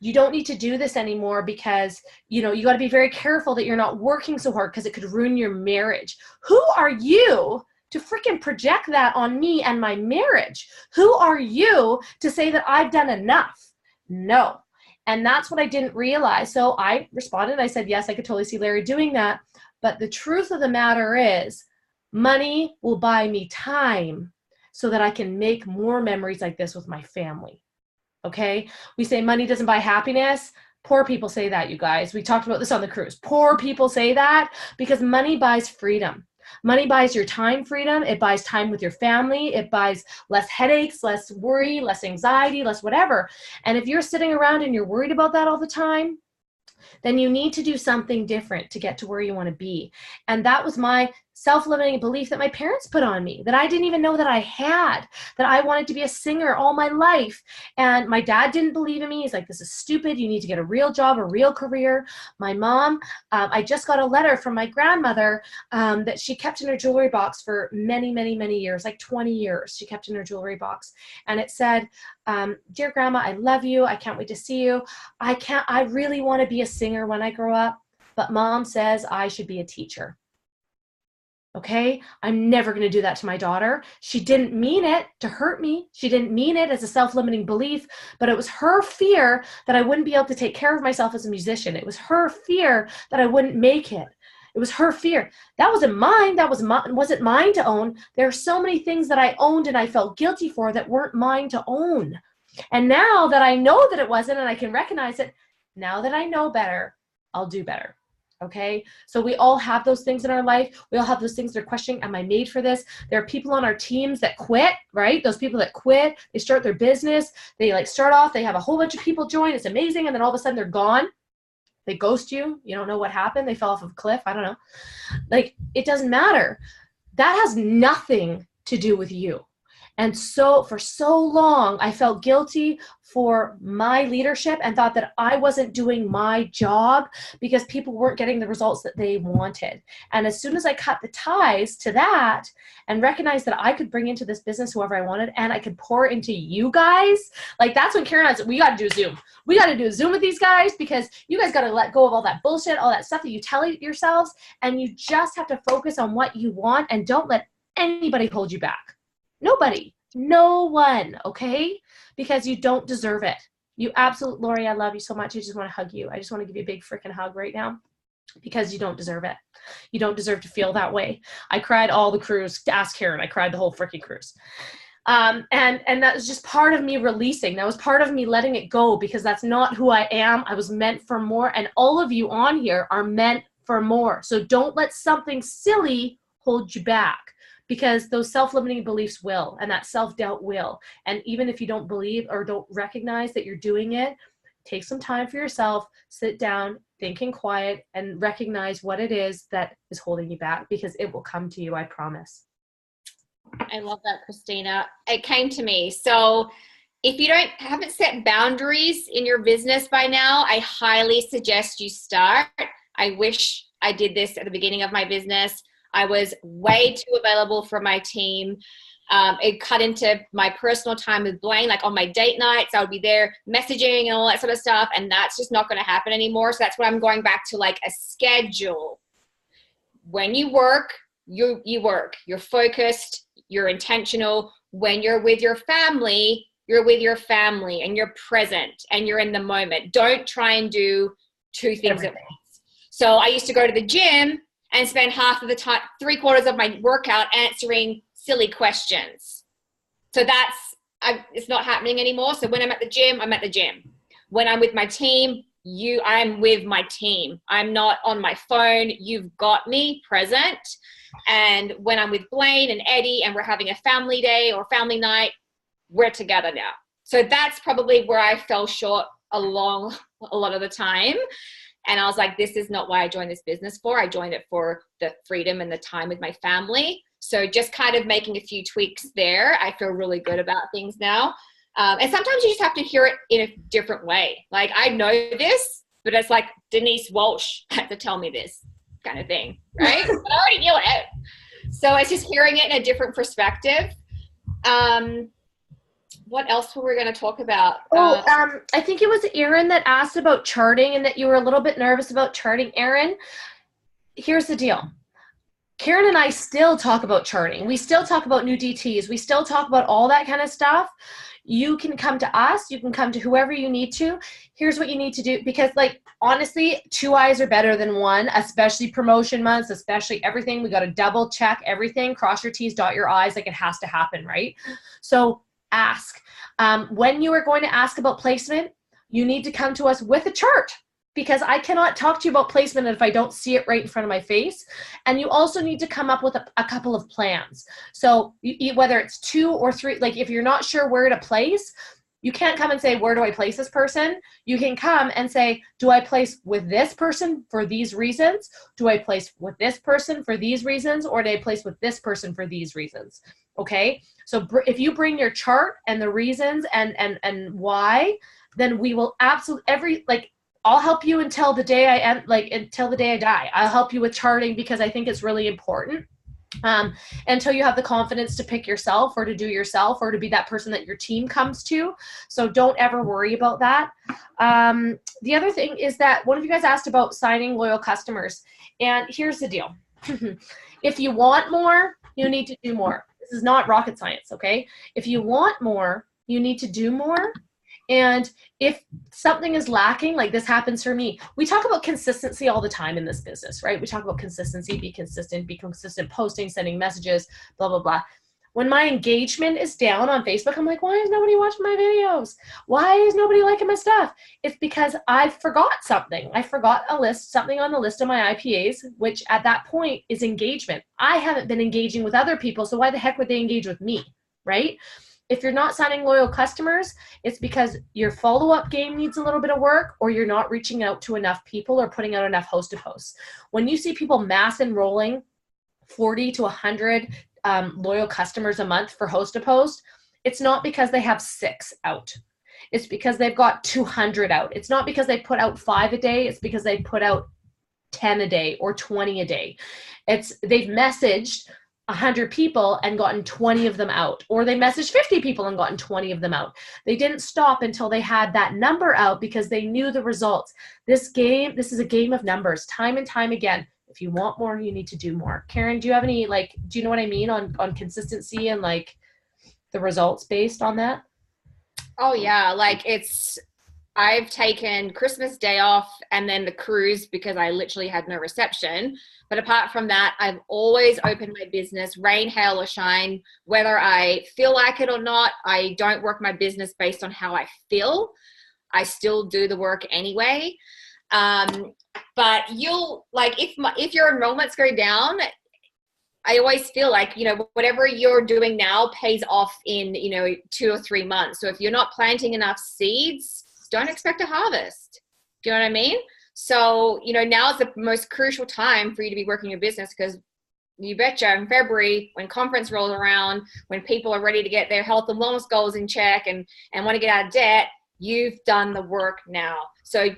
You don't need to do this anymore because, you got to be very careful that you're not working so hard because it could ruin your marriage. Who are you to freaking project that on me and my marriage? Who are you to say that I've done enough? No. And that's what I didn't realize. So I responded. I said, yes, I could totally see Larry doing that. But the truth of the matter is, money will buy me time so that I can make more memories like this with my family. Okay? We say money doesn't buy happiness. Poor people say that, you guys. We talked about this on the cruise. Poor people say that because money buys freedom. Money buys your time freedom. It buys time with your family. It buys less headaches, less worry, less anxiety, less whatever. And if you're sitting around and you're worried about that all the time, then you need to do something different to get to where you want to be. And that was my self-limiting belief that my parents put on me, that I didn't even know that I had, that I wanted to be a singer all my life. And my dad didn't believe in me. He's like, this is stupid. You need to get a real job, a real career. My mom, I just got a letter from my grandmother that she kept in her jewelry box for many, many, many years, like 20 years. She kept in her jewelry box. And it said, dear grandma, I love you. I can't wait to see you. I really want to be a singer when I grow up, but mom says I should be a teacher. Okay, I'm never going to do that to my daughter. She didn't mean it to hurt me. She didn't mean it as a self-limiting belief, but it was her fear that I wouldn't be able to take care of myself as a musician. It was her fear that I wouldn't make it. It was her fear. That wasn't mine. That wasn't mine to own. There are so many things that I owned and I felt guilty for that weren't mine to own. And now that I know that it wasn't and I can recognize it, now that I know better, I'll do better. Okay, so we all have those things in our life. We all have those things that are questioning, am I made for this? There are people on our teams that quit, right? Those people that quit, they start their business. They start off, they have a whole bunch of people join. It's amazing. And then all of a sudden they're gone. They ghost you. You don't know what happened. They fell off of a cliff. I don't know. It doesn't matter. That has nothing to do with you. And so for so long, I felt guilty for my leadership and thought that I wasn't doing my job because people weren't getting the results that they wanted. And as soon as I cut the ties to that and recognized that I could bring into this business whoever I wanted and I could pour into you guys, that's when Karen and I said, we got to do a Zoom. We got to do a Zoom with these guys because you guys got to let go of all that bullshit, all that stuff that you tell yourselves, and you just have to focus on what you want and don't let anybody hold you back. Nobody. No one, okay? Because you don't deserve it. You absolutely, Lori, I love you so much. I just want to hug you. I just want to give you a big freaking hug right now because you don't deserve it. You don't deserve to feel that way. I cried all the cruise. Ask Karen. I cried the whole freaking cruise. And that was just part of me releasing. That was part of me letting it go because that's not who I am. I was meant for more. And all of you on here are meant for more. So don't let something silly hold you back. Because those self-limiting beliefs will, and that self-doubt will. And even if you don't believe or don't recognize that you're doing it, take some time for yourself, sit down, think in quiet, and recognize what it is that is holding you back because it will come to you, I promise. I love that, Christina. It came to me. So if you haven't set boundaries in your business by now, I highly suggest you start. I wish I did this at the beginning of my business. I was way too available for my team. It cut into my personal time with Blaine, on my date nights, I would be there messaging and all that sort of stuff. And that's just not going to happen anymore. So that's what I'm going back to, a schedule. When you work, you work, you're focused, you're intentional. When you're with your family, you're with your family and you're present and you're in the moment. Don't try and do two things at once. So I used to go to the gym and spend half of the time, 3/4 of my workout answering silly questions. So it's not happening anymore. So when I'm at the gym, I'm at the gym. When I'm with my team, I'm with my team. I'm not on my phone. You've got me present. And when I'm with Blaine and Eddie and we're having a family day or family night, we're together now. So that's probably where I fell short a lot of the time. And I was like, this is not why I joined this business for. I joined it for the freedom and the time with my family. So just kind of making a few tweaks there. I feel really good about things now. And sometimes you just have to hear it in a different way. Like, I know this, but it's like Denise Walsh had to tell me this kind of thing, right? But I already knew it. So it's just hearing it in a different perspective. What else were we going to talk about? I think it was Erin that asked about charting and that you were a little bit nervous about charting. Erin, here's the deal. Karen and I still talk about charting. We still talk about new DTs. We still talk about all that kind of stuff. You can come to us. You can come to whoever you need to. Here's what you need to do. Because, like, honestly, 2 eyes are better than 1, especially promotion months, especially everything. We got to double check everything. Cross your T's, dot your I's. Like, it has to happen, right? So ask. When you are going to ask about placement, you need to come to us with a chart, because I cannot talk to you about placement if I don't see it right in front of my face. And you also need to come up with a couple of plans. So whether it's 2 or 3, like if you're not sure where to place, you can't come and say, where do I place this person? You can come and say, do I place with this person for these reasons? Do I place with this person for these reasons? Or do I place with this person for these reasons? Okay. So if you bring your chart and the reasons and why, then we will absolutely I'll help you until the day until the day I die. I'll help you with charting because I think it's really important. Until you have the confidence to pick yourself or to do yourself or to be that person that your team comes to. So don't ever worry about that. The other thing is that one of you guys asked about signing loyal customers. And here's the deal. If you want more, you need to do more. This is not rocket science, okay? If you want more, you need to do more. And if something is lacking, like this happens for me, we talk about consistency all the time in this business, right? We talk about consistency, be consistent posting, sending messages, blah, blah, blah. When my engagement is down on Facebook, I'm like, why is nobody watching my videos? Why is nobody liking my stuff? It's because I forgot something. I forgot something on the list of my IPAs, which at that point is engagement. I haven't been engaging with other people, so why the heck would they engage with me, right? If you're not signing loyal customers, it's because your follow-up game needs a little bit of work, or you're not reaching out to enough people or putting out enough host to posts. When you see people mass enrolling 40 to 100 loyal customers a month for host to post, it's not because they have 6 out. It's because they've got 200 out. It's not because they put out 5 a day. It's because they put out 10 a day or 20 a day. They've messaged 100 people and gotten 20 of them out, or they messaged 50 people and gotten 20 of them out. They didn't stop until they had that number out because they knew the results. This is a game of numbers, time and time again. If you want more, you need to do more. Karen, do you have any, do you know what I mean on consistency and the results based on that? Oh yeah. I've taken Christmas Day off and then the cruise because I literally had no reception. But apart from that, I've always opened my business, rain, hail, or shine, whether I feel like it or not. I don't work my business based on how I feel. I still do the work anyway. But if your enrollments go down, I always feel like, whatever you're doing now pays off in, 2 or 3 months. So if you're not planting enough seeds, don't expect a harvest. Do you know what I mean? So, now is the most crucial time for you to be working your business, because you betcha in February, when conference rolls around, when people are ready to get their health and wellness goals in check and want to get out of debt, you've done the work now. So,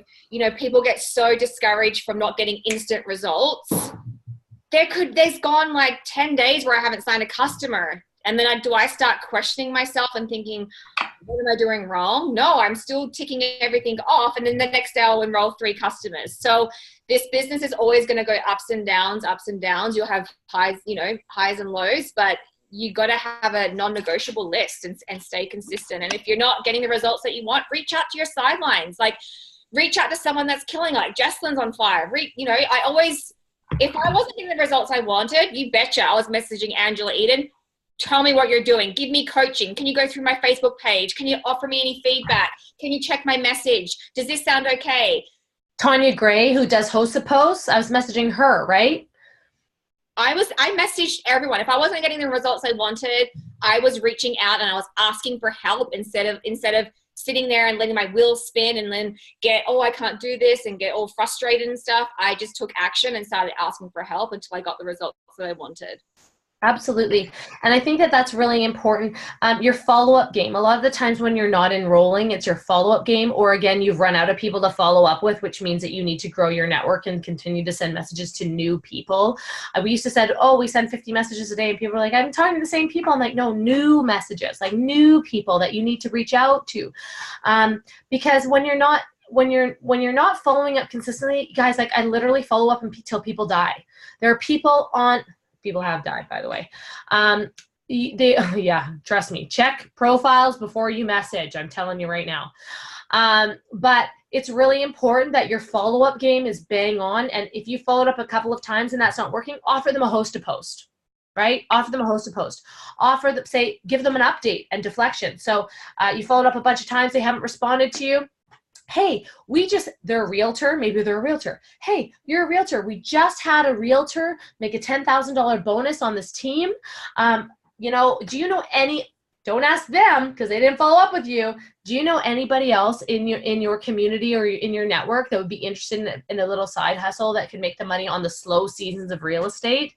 people get so discouraged from not getting instant results. There's gone 10 days where I haven't signed a customer. And then do I start questioning myself and thinking, what am I doing wrong? No, I'm still ticking everything off. And then the next day I'll enroll 3 customers. So this business is always going to go ups and downs, ups and downs. You'll have highs, you know, highs and lows, but you got to have a non-negotiable list and stay consistent. And if you're not getting the results that you want, reach out to your sidelines. Like, reach out to someone that's killing, like Jesslyn's on fire. You know, I always, if I wasn't getting the results I wanted, you betcha I was messaging Angela Eden. Tell me what you're doing. Give me coaching. Can you go through my Facebook page? Can you offer me any feedback? Can you check my message? Does this sound okay? Tanya Gray, who does host the posts, I was messaging her, right? I messaged everyone. If I wasn't getting the results I wanted, I was reaching out and I was asking for help instead of sitting there and letting my wheels spin and then get, oh, I can't do this and get all frustrated and stuff. I just took action and started asking for help until I got the results that I wanted. Absolutely. And I think that that's really important. Your follow-up game. A lot of the times when you're not enrolling, it's your follow-up game, or again, you've run out of people to follow up with, which means that you need to grow your network and continue to send messages to new people. We used to say, oh, we send 50 messages a day, and people are like, I'm talking to the same people. I'm like, no, new messages, like new people that you need to reach out to. Because when you're not following up consistently, guys, like I literally follow up until people die. There are people have died, by the way. Yeah, trust me, check profiles before you message. I'm telling you right now. But it's really important that your follow-up game is bang on. And if you followed up a couple of times and that's not working, offer them a host to post, right? Offer them a host to post. Give them an update and deflection. So you followed up a bunch of times, they haven't responded to you. Hey, they're a realtor. Maybe they're a realtor. Hey, you're a realtor. We just had a realtor make a $10,000 bonus on this team. Do you know don't ask them because they didn't follow up with you. Do you know anybody else in your community or in your network that would be interested in a little side hustle that could make the money on the slow seasons of real estate?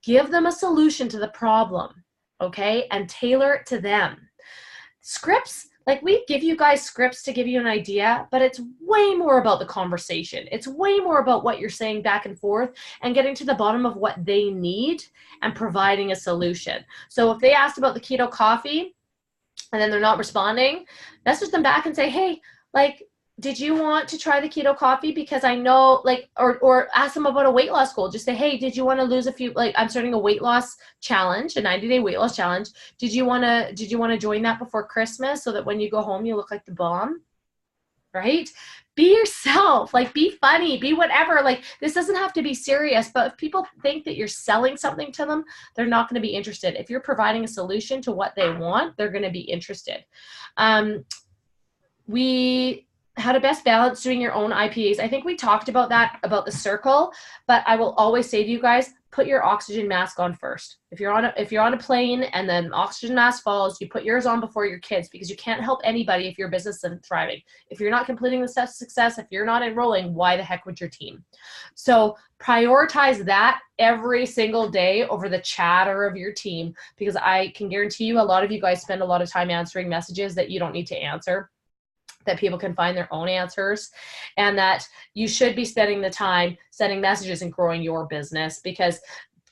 Give them a solution to the problem, okay? And tailor it to them. Scripts. Like, we give you guys scripts to give you an idea, but it's way more about the conversation. It's way more about what you're saying back and forth and getting to the bottom of what they need and providing a solution. So if they asked about the keto coffee and then they're not responding, message them back and say, hey, like, did you want to try the keto coffee? Because I know, like, or ask them about a weight loss goal. Just say, hey, did you want to lose a few, like, I'm starting a weight loss challenge, a 90-day weight loss challenge. Did you want to join that before Christmas so that when you go home, you look like the bomb? Right? Be yourself, like, be funny, be whatever. Like, this doesn't have to be serious, but if people think that you're selling something to them, they're not going to be interested. If you're providing a solution to what they want, they're going to be interested. How to best balance doing your own IPAs. I think we talked about that, about the circle, but I will always say to you guys, put your oxygen mask on first. If you're on a plane and then oxygen mask falls, you put yours on before your kids, because you can't help anybody if your business isn't thriving. If you're not completing the steps to success, if you're not enrolling, why the heck would your team? So prioritize that every single day over the chatter of your team, because I can guarantee you a lot of you guys spend a lot of time answering messages that you don't need to answer, that people can find their own answers, and that you should be spending the time sending messages and growing your business, because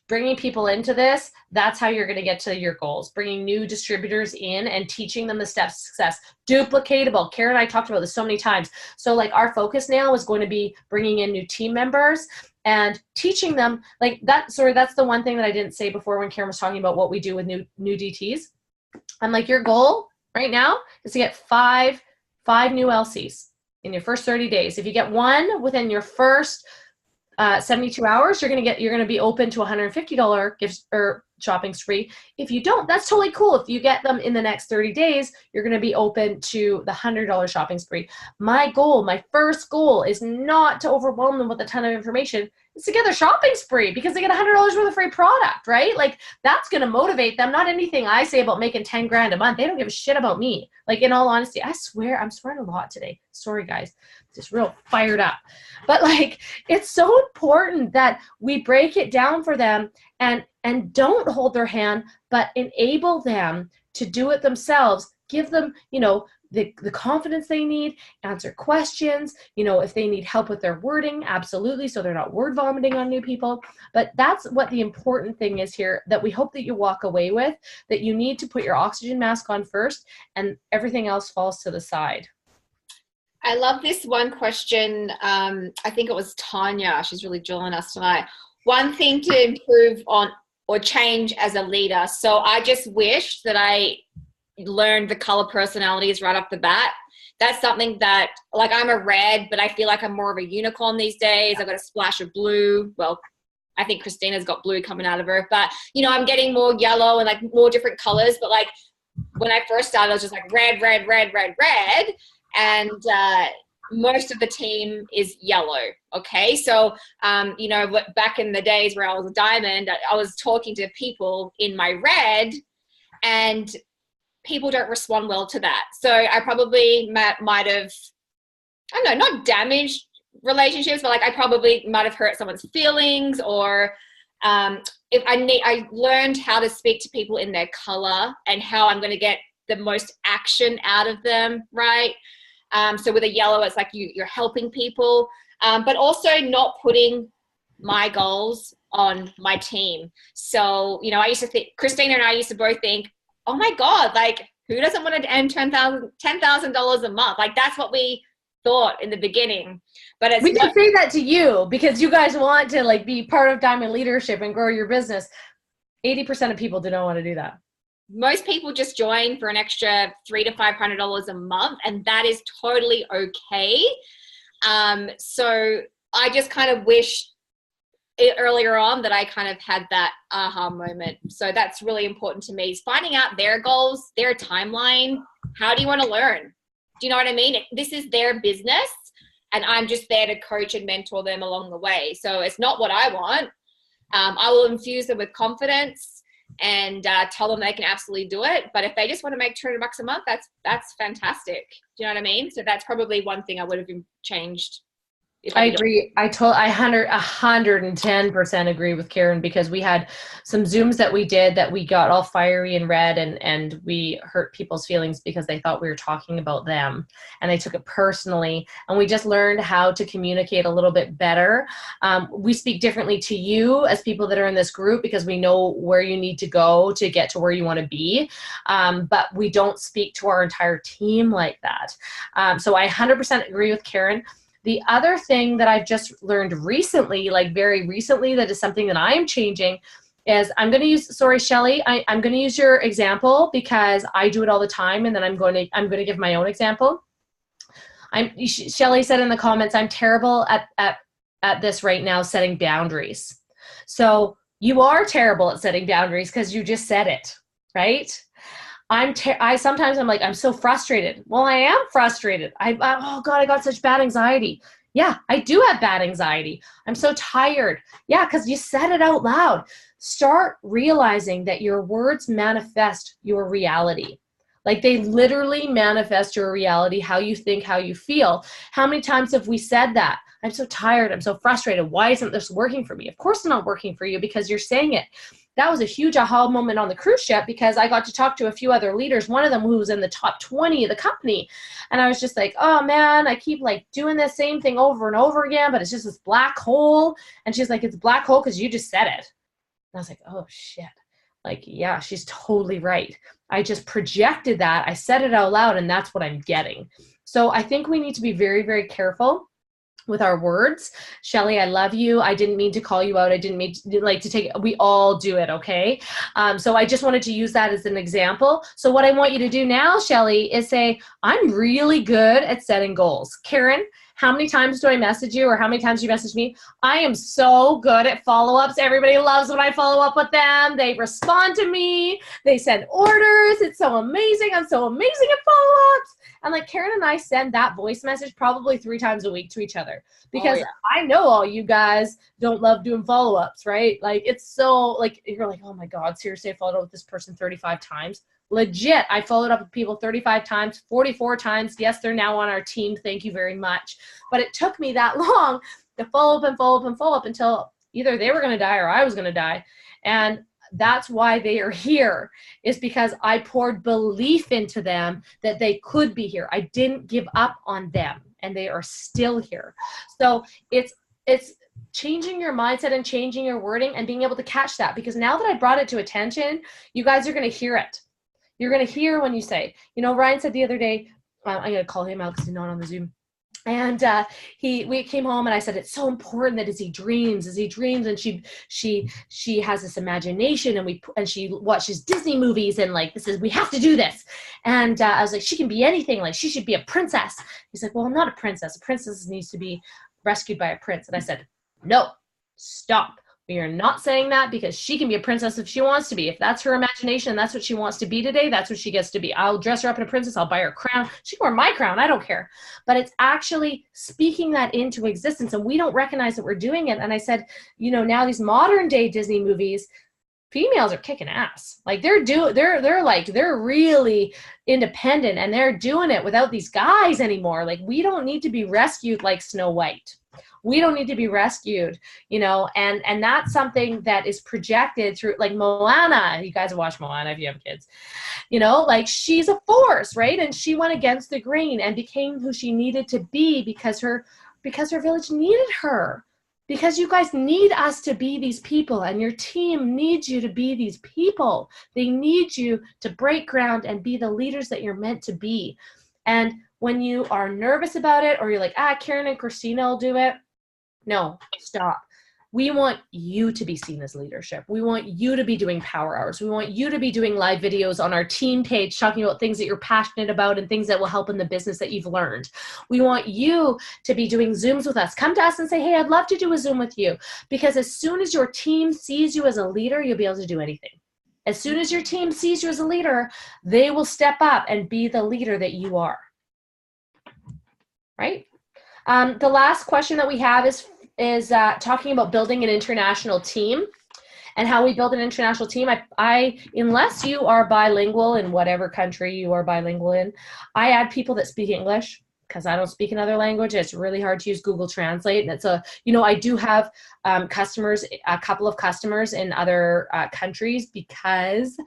bringing people into this, that's how you're going to get to your goals. Bringing new distributors in and teaching them the steps to success. Duplicatable. Karen and I talked about this so many times. So like, our focus now is going to be bringing in new team members and teaching them like that. Sorry, that's the one thing that I didn't say before when Karen was talking about what we do with new DTs. I'm like, your goal right now is to get five new LCs in your first 30 days. If you get one within your first 72 hours, you're going to be open to $150 gift or shopping spree. If you don't, that's totally cool. If you get them in the next 30 days, you're going to be open to the $100 shopping spree. My first goal is not to overwhelm them with a ton of information. It's to get their shopping spree, because they get $100 worth of free product, right? Like, that's going to motivate them. Not anything I say about making 10 grand a month. They don't give a shit about me. Like, in all honesty, I swear I'm swearing a lot today. Sorry, guys. Just real fired up. But like, it's so important that we break it down for them and don't hold their hand, but enable them to do it themselves. Give them, the confidence they need, answer questions, you know, if they need help with their wording, absolutely, so they're not word vomiting on new people. But that's what the important thing is here, that we hope that you walk away with, that you need to put your oxygen mask on first and everything else falls to the side. I love this one question. I think it was Tanya. She's really drilling us tonight. One thing to improve on or change as a leader. So I just wish that I learned the color personalities right off the bat. That's something that, like, I'm a red, but I feel like I'm more of a unicorn these days. I've got a splash of blue. Well, I think Christina's got blue coming out of her, but you know, I'm getting more yellow and like more different colors. But like when I first started, I was just like red, red, red, red, red. And most of the team is yellow. Okay. So, you know, back in the days where I was a diamond, I was talking to people in my red, and people don't respond well to that. So I probably might have, I don't know, not damaged relationships, but like I probably might have hurt someone's feelings, or if I learned how to speak to people in their color and how I'm going to get the most action out of them, right? So with a yellow, it's like you're helping people, but also not putting my goals on my team. So, you know, I used to think, Christina and I used to both think, oh my God, like who doesn't want to earn $10,000 a month? Like that's what we thought in the beginning. But it's we can say that to you because you guys want to like be part of Diamond Leadership and grow your business. 80% of people do not want to do that. Most people just join for an extra $300 to $500 a month, and that is totally okay. So I just kind of wish earlier on that I kind of had that aha moment. So that's really important to me, is finding out their goals, their timeline. How do you want to learn? Do you know what I mean? This is their business, and I'm just there to coach and mentor them along the way. So it's not what I want. I will infuse them with confidence and tell them they can absolutely do it. But if they just want to make $200 a month, that's fantastic. Do you know what I mean? So that's probably one thing I would have changed. I agree. I 110% agree with Karen, because we had some Zooms that we did that we got all fiery and red, and we hurt people's feelings because they thought we were talking about them and they took it personally. And we just learned how to communicate a little bit better. We speak differently to you as people that are in this group because we know where you need to go to get to where you want to be. But we don't speak to our entire team like that. So I 100% agree with Karen. The other thing that I've just learned recently, like very recently, that is something that I'm changing is I'm going to use, sorry, Shelly, I'm going to use your example because I do it all the time, and then I'm going to give my own example. Shelly said in the comments, I'm terrible at this right now, setting boundaries. So you are terrible at setting boundaries because you just said it, right? Sometimes I'm like, I'm so frustrated. Well, I am frustrated. Oh God, I got such bad anxiety. Yeah, I do have bad anxiety. I'm so tired. Yeah, because you said it out loud. Start realizing that your words manifest your reality. Like they literally manifest your reality, how you think, how you feel. How many times have we said that? I'm so tired. I'm so frustrated. Why isn't this working for me? Of course it's not working for you because you're saying it. That was a huge aha moment on the cruise ship because I got to talk to a few other leaders, one of them who was in the top 20 of the company. And I was just like, oh man, I keep like doing the same thing over and over again, but it's just this black hole. And she's like, it's a black hole because you just said it. And I was like, oh shit. Like, yeah, she's totally right. I just projected that. I said it out loud, and that's what I'm getting. So I think we need to be very, very careful with our words. Shelly, I love you. I didn't mean to call you out. I didn't mean to, like, to take, we all do it, okay? So I just wanted to use that as an example. So what I want you to do now, Shelly, is say, I'm really good at setting goals. Karen, how many times do I message you, or how many times do you message me? I am so good at follow-ups. Everybody loves when I follow up with them. They respond to me. They send orders. It's so amazing. I'm so amazing at follow-ups. And like Karen and I send that voice message probably 3 times a week to each other because I know all you guys don't love doing follow-ups, right? Like it's so like, you're like, oh my God, seriously, I followed up with this person 35 times. Legit, I followed up with people 35 times, 44 times. Yes, they're now on our team. Thank you very much. But it took me that long to follow up and follow up and follow up until either they were going to die or I was going to die. And That's why they are here, is because I poured belief into them that they could be here. I didn't give up on them, and they are still here. So it's changing your mindset and changing your wording and being able to catch that, because now that I brought it to attention, you guys are going to hear it. You're going to hear when you say, Ryan said the other day, I'm going to call him out because he's not on the Zoom. And we came home and I said, it's so important that as he dreams, and she has this imagination, and she watches Disney movies, and like, we have to do this. And I was like, she can be anything. Like, she should be a princess. He's like, well, I'm not a princess. A princess needs to be rescued by a prince. And I said, no, stop. We are not saying that, because she can be a princess if she wants to be. If that's her imagination, that's what she wants to be today, that's what she gets to be. I'll dress her up in a princess. I'll buy her a crown. She can wear my crown. I don't care. But it's actually speaking that into existence, and we don't recognize that we're doing it. And I said, now these modern day Disney movies, females are kicking ass. Like, they're really independent, and they're doing it without these guys anymore. Like, we don't need to be rescued like Snow White. We don't need to be rescued, and that's something that is projected through, like, Moana. You guys watch Moana if you have kids, like, she's a force, right? And she went against the grain and became who she needed to be because her village needed her. Because you guys need us to be these people, and your team needs you to be these people. They need you to break ground and be the leaders that you're meant to be. And when you are nervous about it, or you're like, Karen and Christina will do it, no, stop. We want you to be seen as leadership. We want you to be doing power hours. We want you to be doing live videos on our team page, talking about things that you're passionate about and things that will help in the business that you've learned. We want you to be doing Zooms with us. Come to us and say, hey, I'd love to do a Zoom with you. Because as soon as your team sees you as a leader, you'll be able to do anything. As soon as your team sees you as a leader, they will step up and be the leader that you are. Right? The last question that we have is talking about building an international team and how we build an international team. Unless you are bilingual in whatever country you are bilingual in, I add people that speak English, because I don't speak another language. It's really hard to use Google Translate. And I do have a couple of customers in other countries because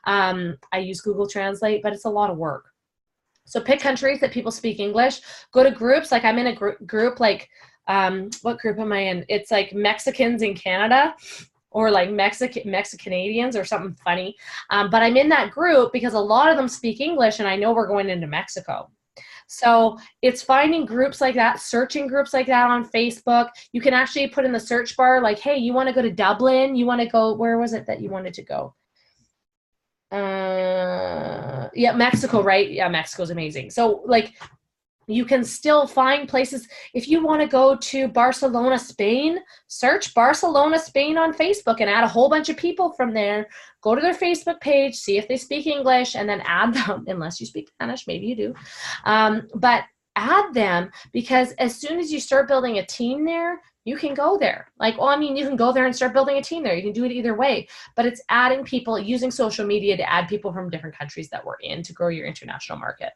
I use Google Translate, but it's a lot of work. So pick countries that people speak English. Go to groups. Like, I'm in a group, like, what group am I in? It's like Mexicans in Canada, or like Mexicanadians or something funny. But I'm in that group because a lot of them speak English, and I know we're going into Mexico. So it's finding groups like that, searching groups like that on Facebook. You can actually put in the search bar, like, hey, you want to go to Dublin? You want to go, where was it that you wanted to go? Yeah, Mexico, right? Yeah, Mexico's amazing. So, like, you can still find places. If you want to go to Barcelona, Spain, search Barcelona, Spain on Facebook and add a whole bunch of people from there. Go to their Facebook page, see if they speak English, and then add them, unless you speak Spanish, maybe you do. But add them, because as soon as you start building a team there, you can go there. Like, you can go there and start building a team there. You can do it either way. But it's adding people, using social media to add people from different countries that we're in to grow your international market.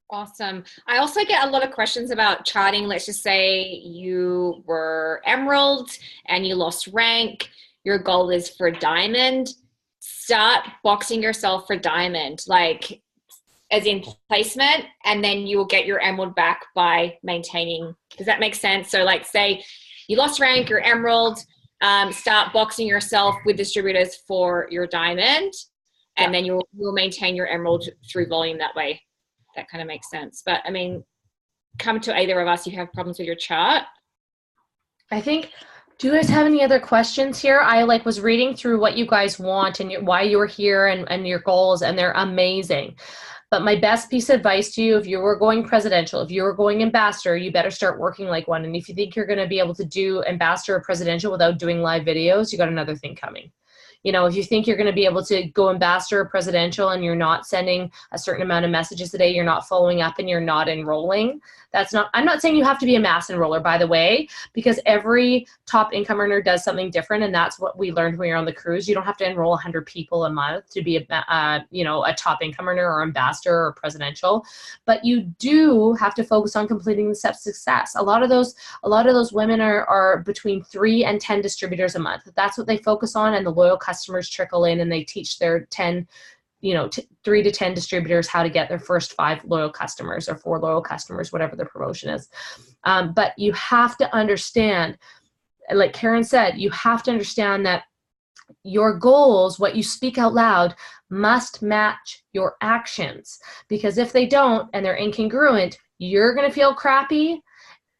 Awesome. I also get a lot of questions about charting. Let's just say you were Emerald and you lost rank. Your goal is for Diamond. Start boxing yourself for Diamond, like, as in placement, and then you will get your Emerald back by maintaining. Does that make sense? So, like, say you lost rank, you're Emerald, start boxing yourself with distributors for your Diamond, and then you'll maintain your Emerald through volume that way. That kind of makes sense. But I mean, come to either of us, you have problems with your chart. I think, do you guys have any other questions here? I was reading through what you guys want and why you were here and your goals, and they're amazing. But my best piece of advice to you, if you were going presidential, if you were going ambassador, you better start working like one. And if you think you're going to be able to do ambassador or presidential without doing live videos, you got another thing coming. You know, if you think you're going to be able to go ambassador or presidential and you're not sending a certain amount of messages a day, you're not following up, and you're not enrolling, I'm not saying you have to be a mass enroller, by the way, because every top income earner does something different. And that's what we learned when we were on the cruise. You don't have to enroll 100 people a month to be a top income earner or ambassador or presidential, but you do have to focus on completing the steps to success. A lot of those women are between 3 and 10 distributors a month. That's what they focus on, and the loyal customers trickle in and they teach their 3 to 10 distributors how to get their first 5 loyal customers or 4 loyal customers, whatever the promotion is. But you have to understand, like Karen said, you have to understand that your goals, what you speak out loud, must match your actions. Because if they don't and they're incongruent, you're going to feel crappy.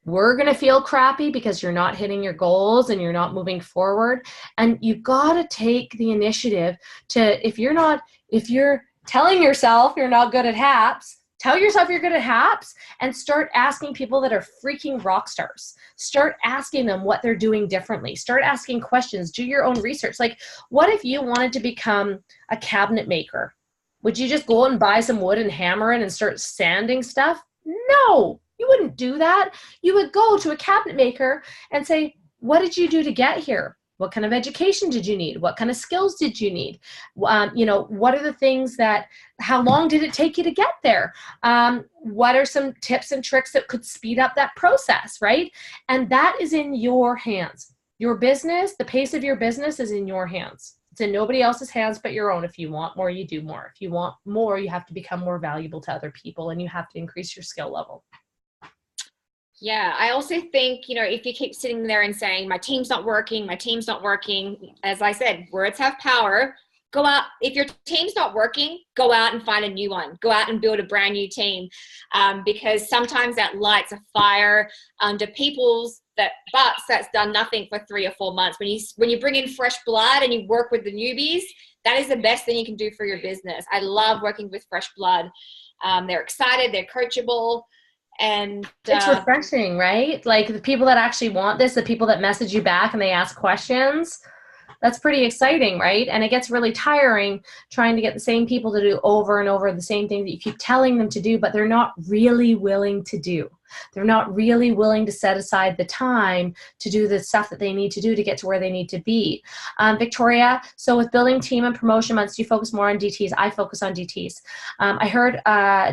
We're going to feel crappy because you're not hitting your goals and you're not moving forward. And you've got to take the initiative to, if you're telling yourself you're not good at HAPS, tell yourself you're good at HAPS and start asking people that are freaking rock stars. Start asking them what they're doing differently. Start asking questions. Do your own research. Like, what if you wanted to become a cabinet maker? Would you just go out and buy some wood and hammer it and start sanding stuff? No, you wouldn't do that. You would go to a cabinet maker and say, what did you do to get here? What kind of education did you need? What kind of skills did you need? What are the things how long did it take you to get there? What are some tips and tricks that could speed up that process, right? And that is in your hands. Your business, the pace of your business is in your hands. It's in nobody else's hands but your own. If you want more, you do more. If you want more, you have to become more valuable to other people, and you have to increase your skill level. Yeah, I also think, if you keep sitting there and saying, my team's not working, as I said, words have power. Go out. If your team's not working, go out and find a new one. Go out and build a brand new team, because sometimes that lights a fire under people's butts that's done nothing for 3 or 4 months. When you bring in fresh blood and you work with the newbies, that is the best thing you can do for your business. I love working with fresh blood. They're excited, they're coachable. And it's refreshing, right? Like the people that actually want this, the people that message you back and they ask questions, that's pretty exciting, right? And it gets really tiring trying to get the same people to do over and over the same thing that you keep telling them to do, but they're not really willing to do. They're not really willing to set aside the time to do the stuff that they need to do to get to where they need to be. Victoria, so with building team and promotion months, you focus more on DTs. I focus on DTs. I heard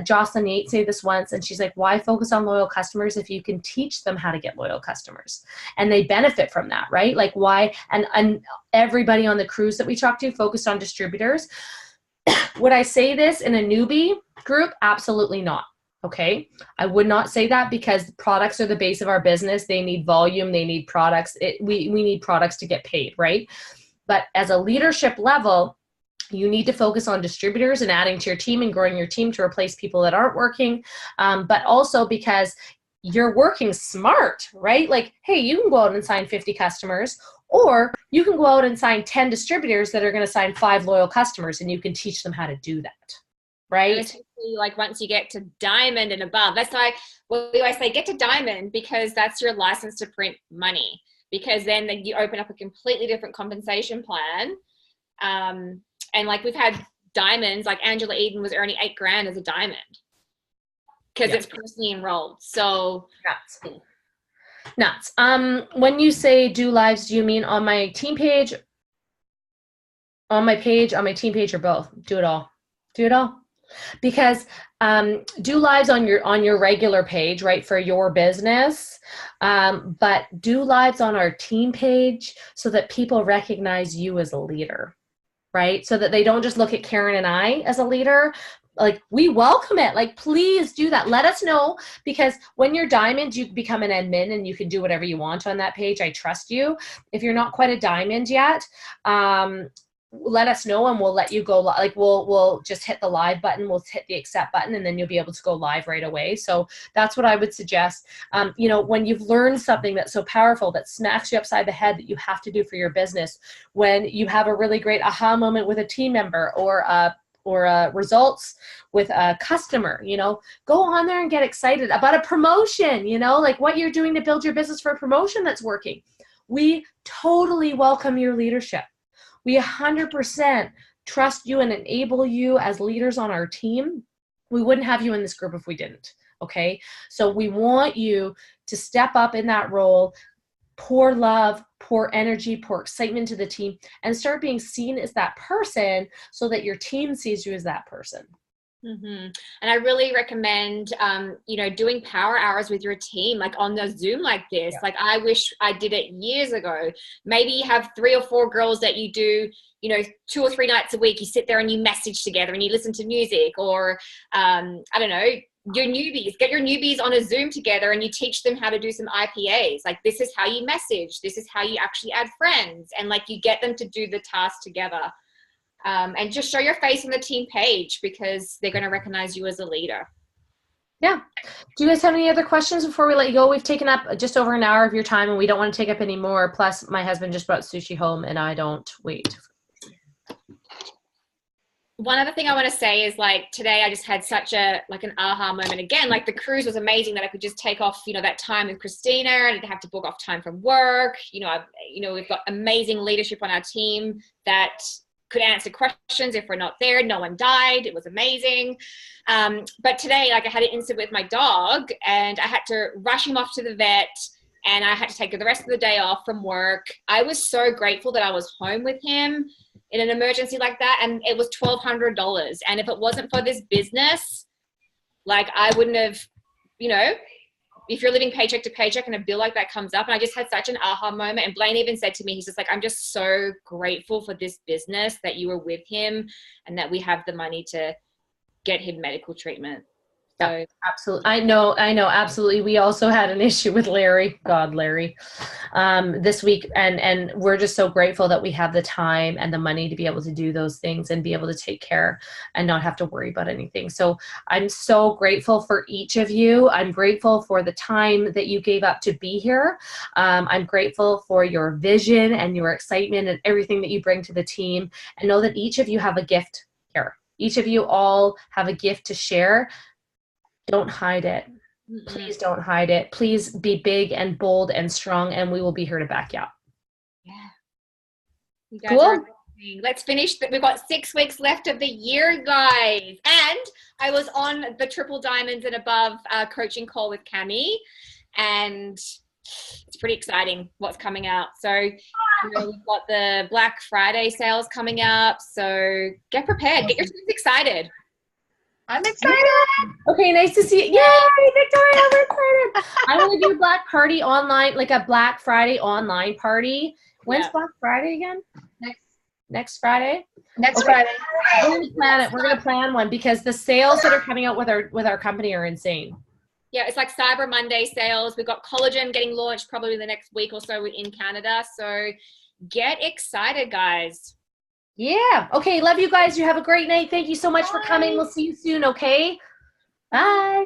Jocelyn Yates say this once, and she's like, why focus on loyal customers if you can teach them how to get loyal customers? And they benefit from that, right? Like why? And everybody on the cruise that we talked to focused on distributors. Would I say this in a newbie group? Absolutely not. Okay, I would not say that, because products are the base of our business. They need volume, they need products. We need products to get paid, right? But as a leadership level, you need to focus on distributors and adding to your team and growing your team to replace people that aren't working. But also because you're working smart, right? Like, hey, you can go out and sign 50 customers, or you can go out and sign 10 distributors that are going to sign 5 loyal customers, and you can teach them how to do that. Right? Like once you get to diamond and above, that's like, well, we always say get to diamond, because that's your license to print money, because then you open up a completely different compensation plan. And like we've had diamonds, like Angela Eden was earning $8,000 as a diamond because it's personally enrolled. So nuts. When you say do lives, do you mean on my team page, on my team page, or both? Do it all. Because do lives on your regular page, right, for your business, but do lives on our team page so that people recognize you as a leader, right? So that they don't just look at Karen and I as a leader. Like, we welcome it. Like, please do that. Let us know, because when you're diamond, you become an admin and you can do whatever you want on that page. I trust you. If you're not quite a diamond yet, let us know and we'll let you go. Like we'll just hit the live button, we'll hit the accept button, and then you'll be able to go live right away. So that's what I would suggest. When you've learned something that's so powerful, that smacks you upside the head, that you have to do for your business, when you have a really great aha moment with a team member, or results with a customer, go on there and get excited about a promotion, like what you're doing to build your business for a promotion that's working. We totally welcome your leadership. We 100% trust you and enable you as leaders on our team. We wouldn't have you in this group if we didn't. Okay. So we want you to step up in that role, pour love, pour energy, pour excitement to the team, and start being seen as that person so that your team sees you as that person. And I really recommend, doing power hours with your team, like on the Zoom like this. Like, I wish I did it years ago. Maybe you have 3 or 4 girls that you do, 2 or 3 nights a week. You sit there and you message together and you listen to music, or I don't know, your newbies, get your newbies on a Zoom together and you teach them how to do some IPAs. Like, this is how you message. This is how you actually add friends. And like, you get them to do the task together. And just show your face on the team page, because they're going to recognize you as a leader. Yeah. Do you guys have any other questions before we let you go? We've taken up just over an hour of your time and we don't want to take up any more. Plus, my husband just brought sushi home and I don't wait. One other thing I want to say is, like, today I just had such an aha moment again. Like, the cruise was amazing, that I could just take off, that time with Christina, and I didn't have to book off time from work. We've got amazing leadership on our team that could answer questions if we're not there. No one died. It was amazing. But today, like, I had an incident with my dog and I had to rush him off to the vet, and I had to take the rest of the day off from work. I was so grateful that I was home with him in an emergency like that. And it was $1,200. And if it wasn't for this business, like, I wouldn't have, if you're living paycheck to paycheck and a bill like that comes up. And I just had such an aha moment. And Blaine even said to me, he's just like, I'm just so grateful for this business, that you were with him and that we have the money to get him medical treatment. Yeah, absolutely. I know, absolutely. We also had an issue with Larry, this week. And we're just so grateful that we have the time and the money to be able to do those things and be able to take care and not have to worry about anything. So I'm so grateful for each of you. I'm grateful for the time that you gave up to be here. I'm grateful for your vision and your excitement and everything that you bring to the team. And know that each of you have a gift here. Each of you all have a gift to share. Don't hide it. Please don't hide it. Please be big and bold and strong, and we will be here to back you up. Yeah. You guys are amazing. Let's finish. We've got 6 weeks left of the year, guys. And I was on the Triple Diamonds and Above coaching call with Cami, and it's pretty exciting what's coming out. So we've got the Black Friday sales coming up. So get prepared. Get your teams excited. I'm excited. Okay, nice to see you. Yay, Victoria, we're excited. I want to do a Black Party online, like a Black Friday online party. When's Black Friday again? Next Friday? Next Friday. We're going to plan it. We're going to plan one, because the sales that are coming out with our company are insane. Yeah, it's like Cyber Monday sales. We've got collagen getting launched probably the next week or so in Canada. So get excited, guys. Yeah. Okay. Love you guys. You have a great night. Thank you so much for coming. We'll see you soon. Okay. Bye.